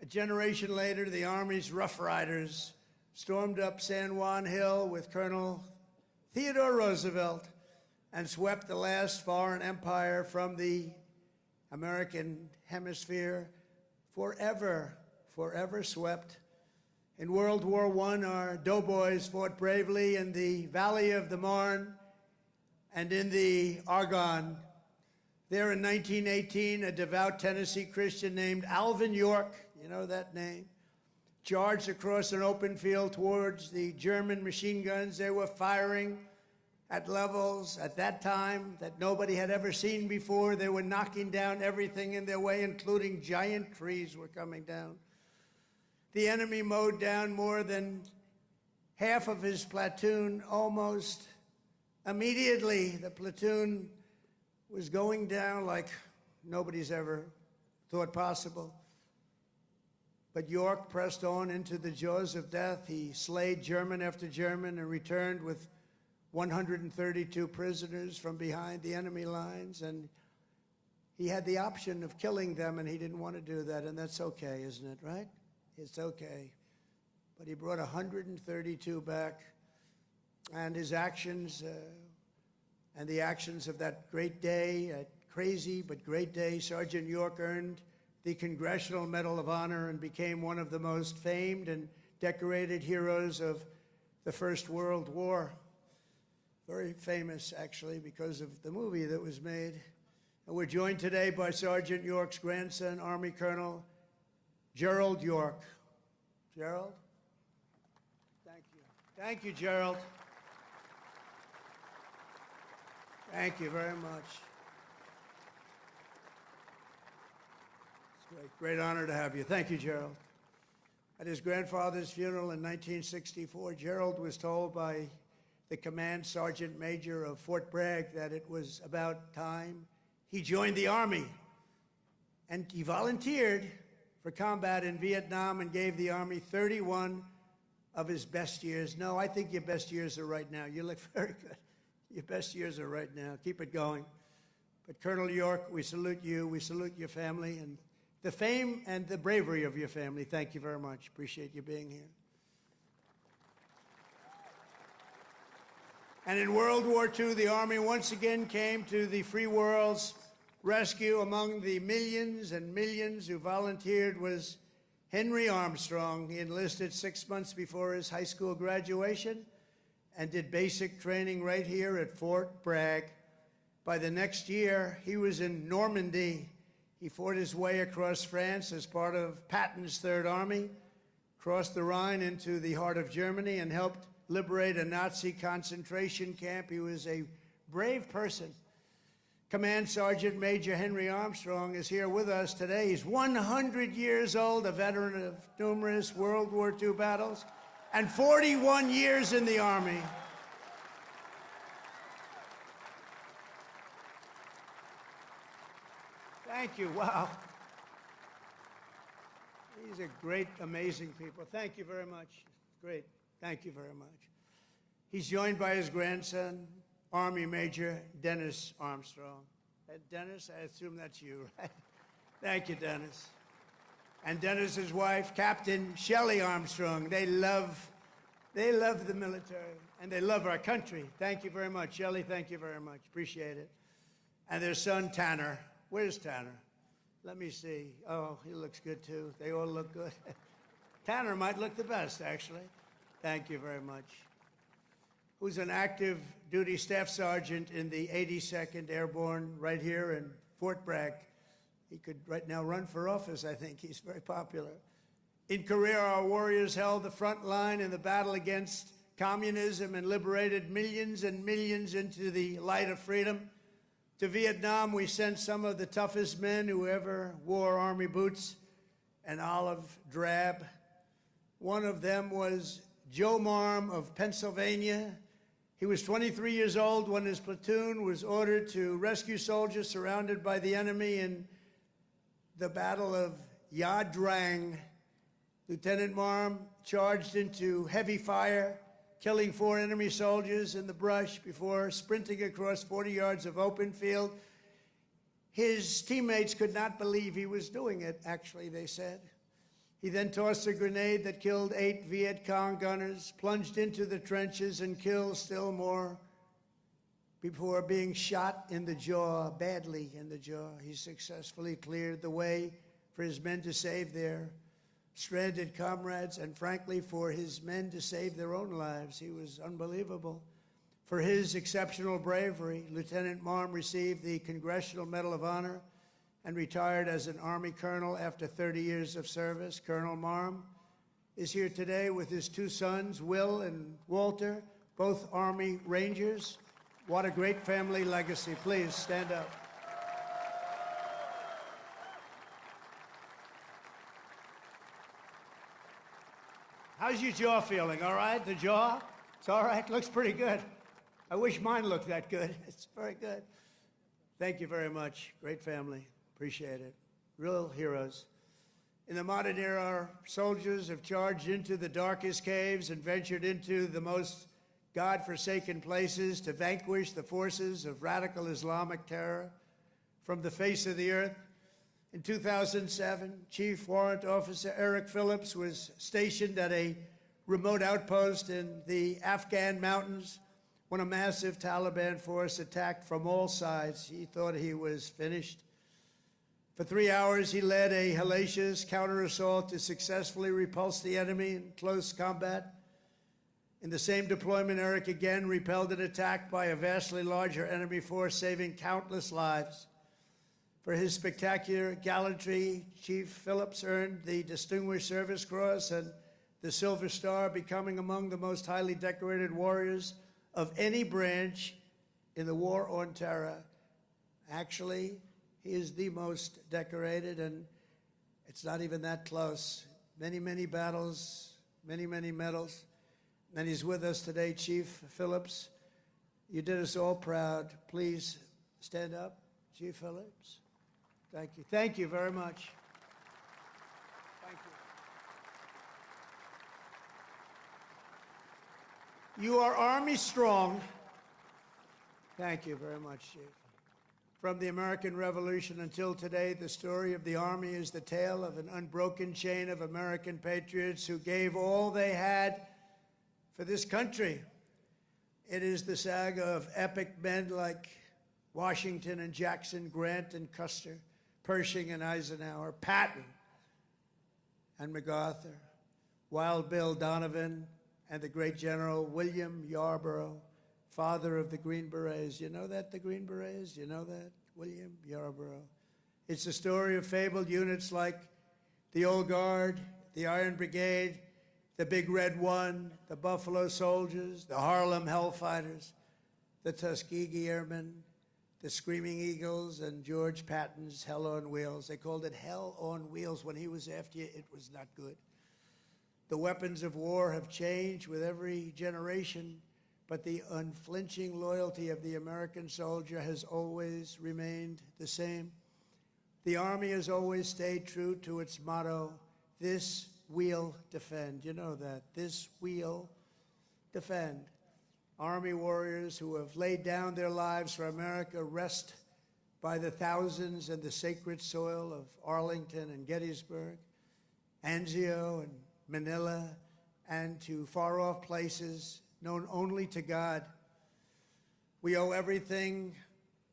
A generation later, the Army's Rough Riders stormed up San Juan Hill with Colonel Theodore Roosevelt and swept the last foreign empire from the American hemisphere, forever swept. In World War I, our doughboys fought bravely in the Valley of the Marne and in the Argonne. There in 1918, a devout Tennessee Christian named Alvin York, you know that name, charged across an open field towards the German machine guns. They were firing at levels at that time that nobody had ever seen before. They were knocking down everything in their way, including giant trees were coming down. The enemy mowed down more than half of his platoon almost immediately. The platoon was going down like nobody's ever thought possible. But York pressed on into the jaws of death. He slayed German after German and returned with 132 prisoners from behind the enemy lines. And he had the option of killing them, and he didn't want to do that. And that's okay, isn't it, right? It's okay. But he brought 132 back. And his actions and the actions of that great day, a crazy but great day, Sergeant York earned the Congressional Medal of Honor and became one of the most famed and decorated heroes of the First World War. Very famous, actually, because of the movie that was made. And we're joined today by Sergeant York's grandson, Army Colonel Gerald York. Gerald? Thank you. Thank you, Gerald. Thank you very much. Great honor to have you. Thank you, Gerald. At his grandfather's funeral in 1964, Gerald was told by the command sergeant major of Fort Bragg that it was about time he joined the Army. And he volunteered for combat in Vietnam and gave the Army 31 of his best years. No, I think your best years are right now. You look very good. Your best years are right now. Keep it going. But Colonel York, we salute you. We salute your family and the fame and the bravery of your family. Thank you very much. Appreciate you being here. And in World War II, the Army once again came to the free world's rescue. Among the millions and millions who volunteered was Henry Armstrong. He enlisted 6 months before his high school graduation and did basic training right here at Fort Bragg. By the next year, he was in Normandy. He fought his way across France as part of Patton's Third Army, crossed the Rhine into the heart of Germany, and helped liberate a Nazi concentration camp. He was a brave person. Command Sergeant Major Henry Armstrong is here with us today. He's 100 years old, a veteran of numerous World War II battles, and 41 years in the Army. Thank you. Wow. These are great, amazing people. Thank you very much. Great. Thank you very much. He's joined by his grandson, Army Major Dennis Armstrong. Dennis, I assume that's you, right? Thank you, Dennis. And Dennis's wife, Captain Shelley Armstrong. They love the military, and they love our country. Thank you very much. Shelley, thank you very much. Appreciate it. And their son, Tanner. Where's Tanner? Let me see. Oh, he looks good, too. They all look good. Tanner might look the best, actually. Thank you very much. Who's an active duty staff sergeant in the 82nd Airborne right here in Fort Bragg. He could right now run for office, I think. He's very popular. In Korea, our warriors held the front line in the battle against communism and liberated millions and millions into the light of freedom. To Vietnam, we sent some of the toughest men who ever wore Army boots, an olive drab. One of them was Joe Marm of Pennsylvania. He was 23 years old when his platoon was ordered to rescue soldiers surrounded by the enemy in the Battle of Ia Drang. Lieutenant Marm charged into heavy fire, killing 4 enemy soldiers in the brush before sprinting across 40 yards of open field. His teammates could not believe he was doing it, actually, they said. He then tossed a grenade that killed 8 Viet Cong gunners, plunged into the trenches, and killed still more before being shot in the jaw, badly in the jaw. He successfully cleared the way for his men to save their stranded comrades, and frankly, for his men to save their own lives. He was unbelievable. For his exceptional bravery, Lieutenant Marm received the Congressional Medal of Honor and retired as an Army colonel after 30 years of service. Colonel Marm is here today with his two sons, Will and Walter, both Army Rangers. What a great family legacy. Please stand up. How's your jaw feeling? All right? The jaw? It's all right? Looks pretty good. I wish mine looked that good. It's very good. Thank you very much. Great family. Appreciate it. Real heroes. In the modern era, our soldiers have charged into the darkest caves and ventured into the most God-forsaken places to vanquish the forces of radical Islamic terror from the face of the earth. In 2007, Chief Warrant Officer Eric Phillips was stationed at a remote outpost in the Afghan mountains when a massive Taliban force attacked from all sides. He thought he was finished. For 3 hours, he led a hellacious counter-assault to successfully repulse the enemy in close combat. In the same deployment, Eric again repelled an attack by a vastly larger enemy force, saving countless lives. For his spectacular gallantry, Chief Phillips earned the Distinguished Service Cross and the Silver Star, becoming among the most highly decorated warriors of any branch in the war on terror. Actually, he is the most decorated, and it's not even that close. Many, many battles, many, many medals. And he's with us today, Chief Phillips. You did us all proud. Please stand up, Chief Phillips. Thank you. Thank you very much. Thank you. You are Army strong. Thank you very much, Chief. From the American Revolution until today, the story of the Army is the tale of an unbroken chain of American patriots who gave all they had for this country. It is the saga of epic men like Washington and Jackson, Grant and Custer, Pershing and Eisenhower, Patton and MacArthur, Wild Bill Donovan, and the great General William Yarborough, father of the Green Berets. You know that, the Green Berets? You know that? William Yarborough. It's the story of fabled units like the Old Guard, the Iron Brigade, the Big Red One, the Buffalo Soldiers, the Harlem Hellfighters, the Tuskegee Airmen, the Screaming Eagles, and George Patton's Hell on Wheels. They called it Hell on Wheels. When he was after you, it was not good. The weapons of war have changed with every generation, but the unflinching loyalty of the American soldier has always remained the same. The Army has always stayed true to its motto, "This we'll defend." You know that. This we'll defend. Army warriors who have laid down their lives for America rest by the thousands in the sacred soil of Arlington and Gettysburg, Anzio and Manila, and to far-off places known only to God. We owe everything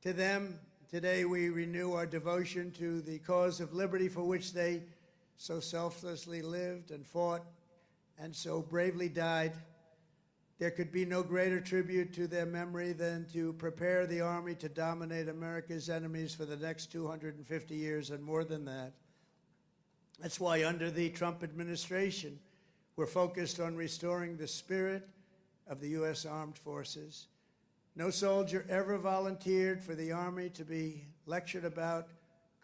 to them. Today we renew our devotion to the cause of liberty for which they so selflessly lived and fought and so bravely died. There could be no greater tribute to their memory than to prepare the Army to dominate America's enemies for the next 250 years and more than that. That's why under the Trump administration, we're focused on restoring the spirit of the U.S. Armed Forces. No soldier ever volunteered for the Army to be lectured about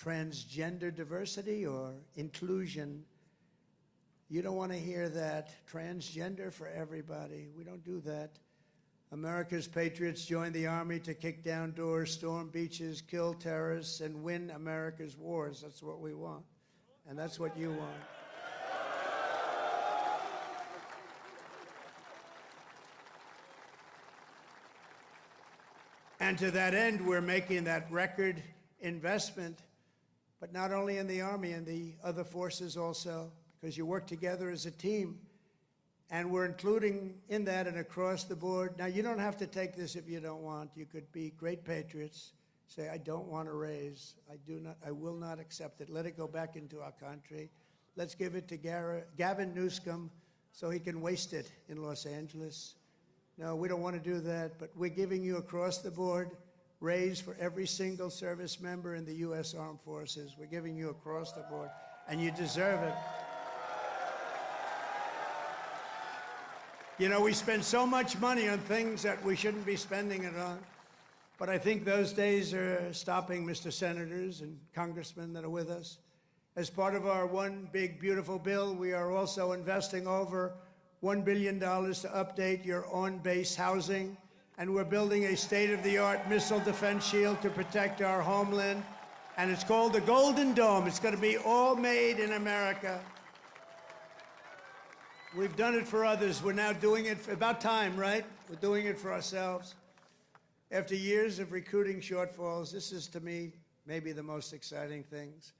transgender diversity or inclusion. You don't want to hear that. Transgender for everybody. We don't do that. America's patriots joined the Army to kick down doors, storm beaches, kill terrorists, and win America's wars. That's what we want. And that's what you want. And to that end, we're making that record investment, but not only in the Army, in the other forces also, because you work together as a team. And we're including in that and across the board. Now, you don't have to take this if you don't want. You could be great patriots. Say, I don't want to raise. I will not accept it. Let it go back into our country. Let's give it to Gavin Newsom so he can waste it in Los Angeles. No, we don't want to do that, but we're giving you across the board raise for every single service member in the U.S. Armed Forces. We're giving you across the board, and you deserve it. You know, we spend so much money on things that we shouldn't be spending it on. But I think those days are stopping, Mr. Senators and Congressmen that are with us. As part of our one big, beautiful bill, we are also investing over $1 billion to update your on-base housing. And we're building a state-of-the-art missile defense shield to protect our homeland. And it's called the Golden Dome. It's going to be all made in America. We've done it for others. We're now doing it, about time, right? We're doing it for ourselves. After years of recruiting shortfalls, this is, to me, maybe the most exciting things.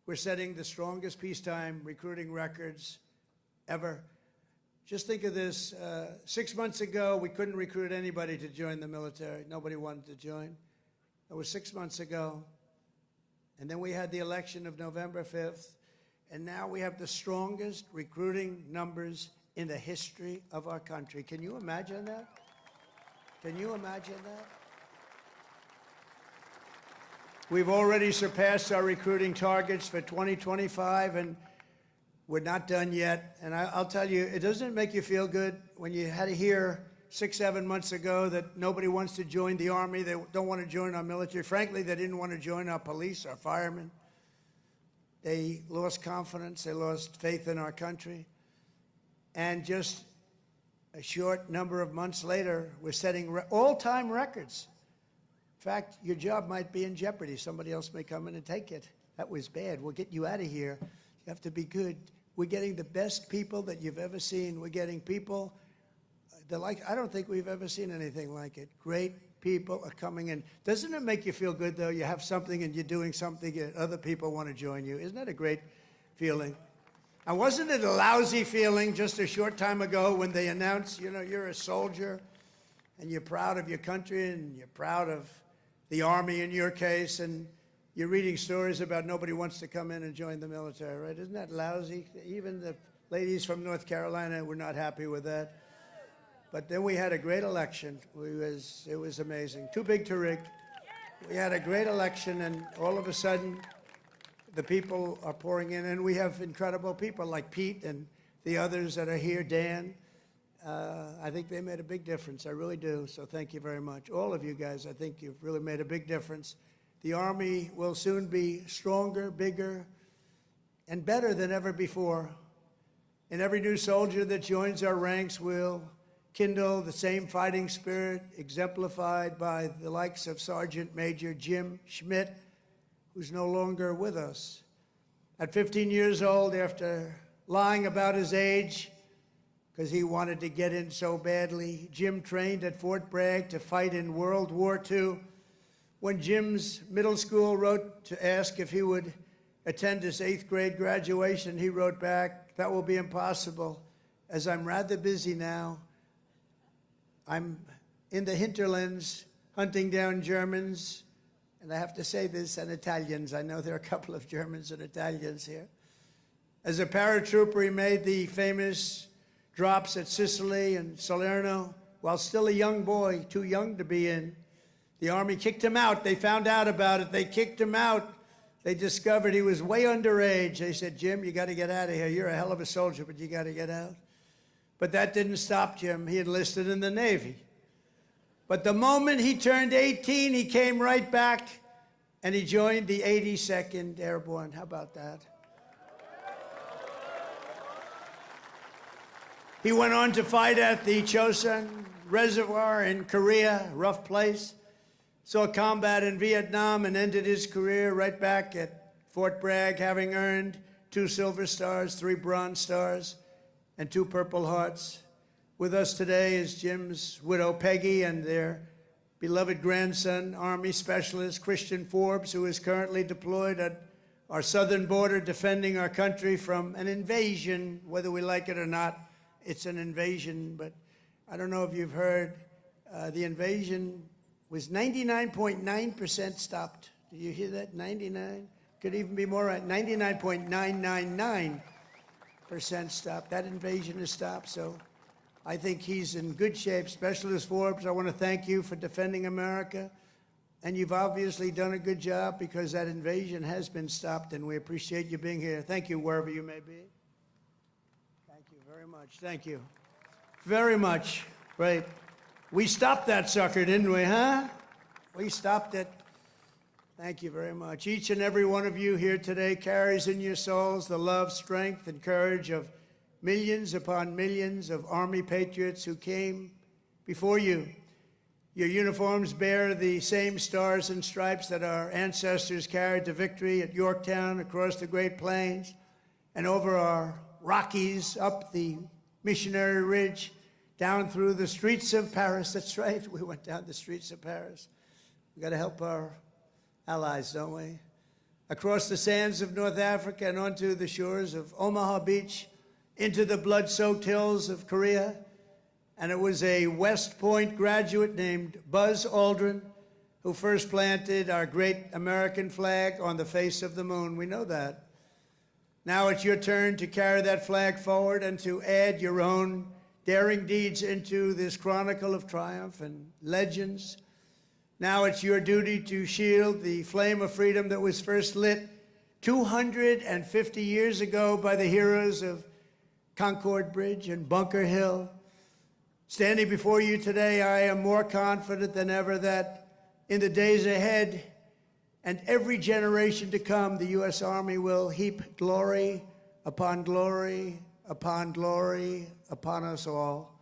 We're setting the strongest peacetime recruiting records ever. Just think of this. 6 months ago, we couldn't recruit anybody to join the military. Nobody wanted to join. That was 6 months ago. And then we had the election of November 5th. And now we have the strongest recruiting numbers in the history of our country. Can you imagine that? Can you imagine that? We've already surpassed our recruiting targets for 2025, and we're not done yet. And I'll tell you, it doesn't make you feel good when you had to hear 6, 7 months ago that nobody wants to join the Army, they don't want to join our military. Frankly, they didn't want to join our police, our firemen. They lost confidence, they lost faith in our country. And just a short number of months later, we're setting all-time records. In fact, your job might be in jeopardy. Somebody else may come in and take it. That was bad. We'll get you out of here. You have to be good. We're getting the best people that you've ever seen. We're getting people I don't think we've ever seen anything like it. Great people are coming in. Doesn't it make you feel good, though? You have something and you're doing something and other people want to join you. Isn't that a great feeling? And wasn't it a lousy feeling just a short time ago when they announced, you know, you're a soldier and you're proud of your country and you're proud of the Army in your case, and you're reading stories about nobody wants to come in and join the military, right? Isn't that lousy? Even the ladies from North Carolina were not happy with that. But then we had a great election. It was amazing. Too big to rig. We had a great election, and all of a sudden, the people are pouring in, and we have incredible people like Pete and the others that are here, Dan. I think they made a big difference. I really do. So thank you very much. All of you guys, I think you've really made a big difference. The Army will soon be stronger, bigger, and better than ever before. And every new soldier that joins our ranks will kindle the same fighting spirit exemplified by the likes of Sergeant Major Jim Schmidt, who's no longer with us. At 15 years old, after lying about his age, because he wanted to get in so badly, Jim trained at Fort Bragg to fight in World War II. When Jim's middle school wrote to ask if he would attend his 8th grade graduation, he wrote back, "That will be impossible, as I'm rather busy now. I'm in the hinterlands hunting down Germans," and I have to say this, and Italians. I know there are a couple of Germans and Italians here. As a paratrooper, he made the famous drops at Sicily and Salerno while still a young boy, too young to be in. The Army kicked him out. They found out about it. They kicked him out. They discovered he was way underage. They said, "Jim, you got to get out of here. You're a hell of a soldier, but you got to get out." But that didn't stop Jim. He enlisted in the Navy. But the moment he turned 18, he came right back, and he joined the 82nd Airborne. How about that? He went on to fight at the Chosin Reservoir in Korea, rough place. Saw combat in Vietnam and ended his career right back at Fort Bragg, having earned 2 Silver Stars, 3 Bronze Stars, and 2 Purple Hearts. With us today is Jim's widow, Peggy, and their beloved grandson, Army Specialist Christian Forbes, who is currently deployed at our southern border defending our country from an invasion, whether we like it or not. It's an invasion, but I don't know if you've heard, the invasion was 99.9% stopped. Did you hear that? 99? Could even be more right. 99.999% stopped. That invasion is stopped. So I think he's in good shape. Specialist Forbes, I want to thank you for defending America. And you've obviously done a good job because that invasion has been stopped, and we appreciate you being here. Thank you, wherever you may be. Thank you very much. Thank you. Very much. Great. We stopped that sucker, didn't we, huh? We stopped it. Thank you very much. Each and every one of you here today carries in your souls the love, strength, and courage of millions upon millions of Army patriots who came before you. Your uniforms bear the same stars and stripes that our ancestors carried to victory at Yorktown, across the Great Plains, and over our Rockies, up the Missionary Ridge, down through the streets of Paris. That's right, we went down the streets of Paris. We got to help our allies, don't we? Across the sands of North Africa and onto the shores of Omaha Beach, into the blood-soaked hills of Korea. And it was a West Point graduate named Buzz Aldrin who first planted our great American flag on the face of the moon. We know that. Now it's your turn to carry that flag forward and to add your own daring deeds into this chronicle of triumph and legends. Now it's your duty to shield the flame of freedom that was first lit 250 years ago by the heroes of Concord Bridge and Bunker Hill. Standing before you today, I am more confident than ever that in the days ahead and every generation to come, the U.S. Army will heap glory upon glory upon glory upon us all.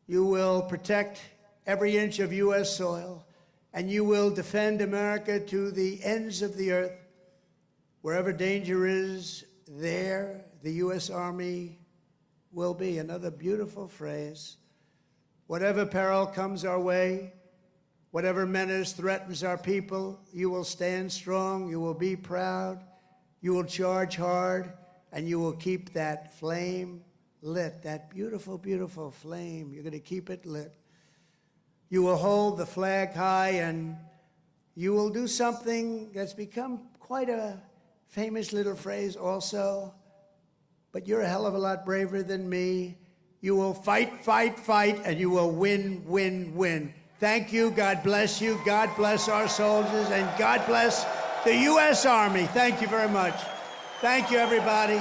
You will protect every inch of U.S. soil, and you will defend America to the ends of the earth. Wherever danger is, there the U.S. Army will be. Another beautiful phrase. Whatever peril comes our way, whatever menace threatens our people, you will stand strong, you will be proud, you will charge hard, and you will keep that flame lit, that beautiful, beautiful flame. You're going to keep it lit. You will hold the flag high, and you will do something that's become quite a famous little phrase also, but you're a hell of a lot braver than me. You will fight, fight, fight, and you will win, win, win. Thank you. God bless you. God bless our soldiers, and God bless the U.S. Army. Thank you very much. Thank you, everybody.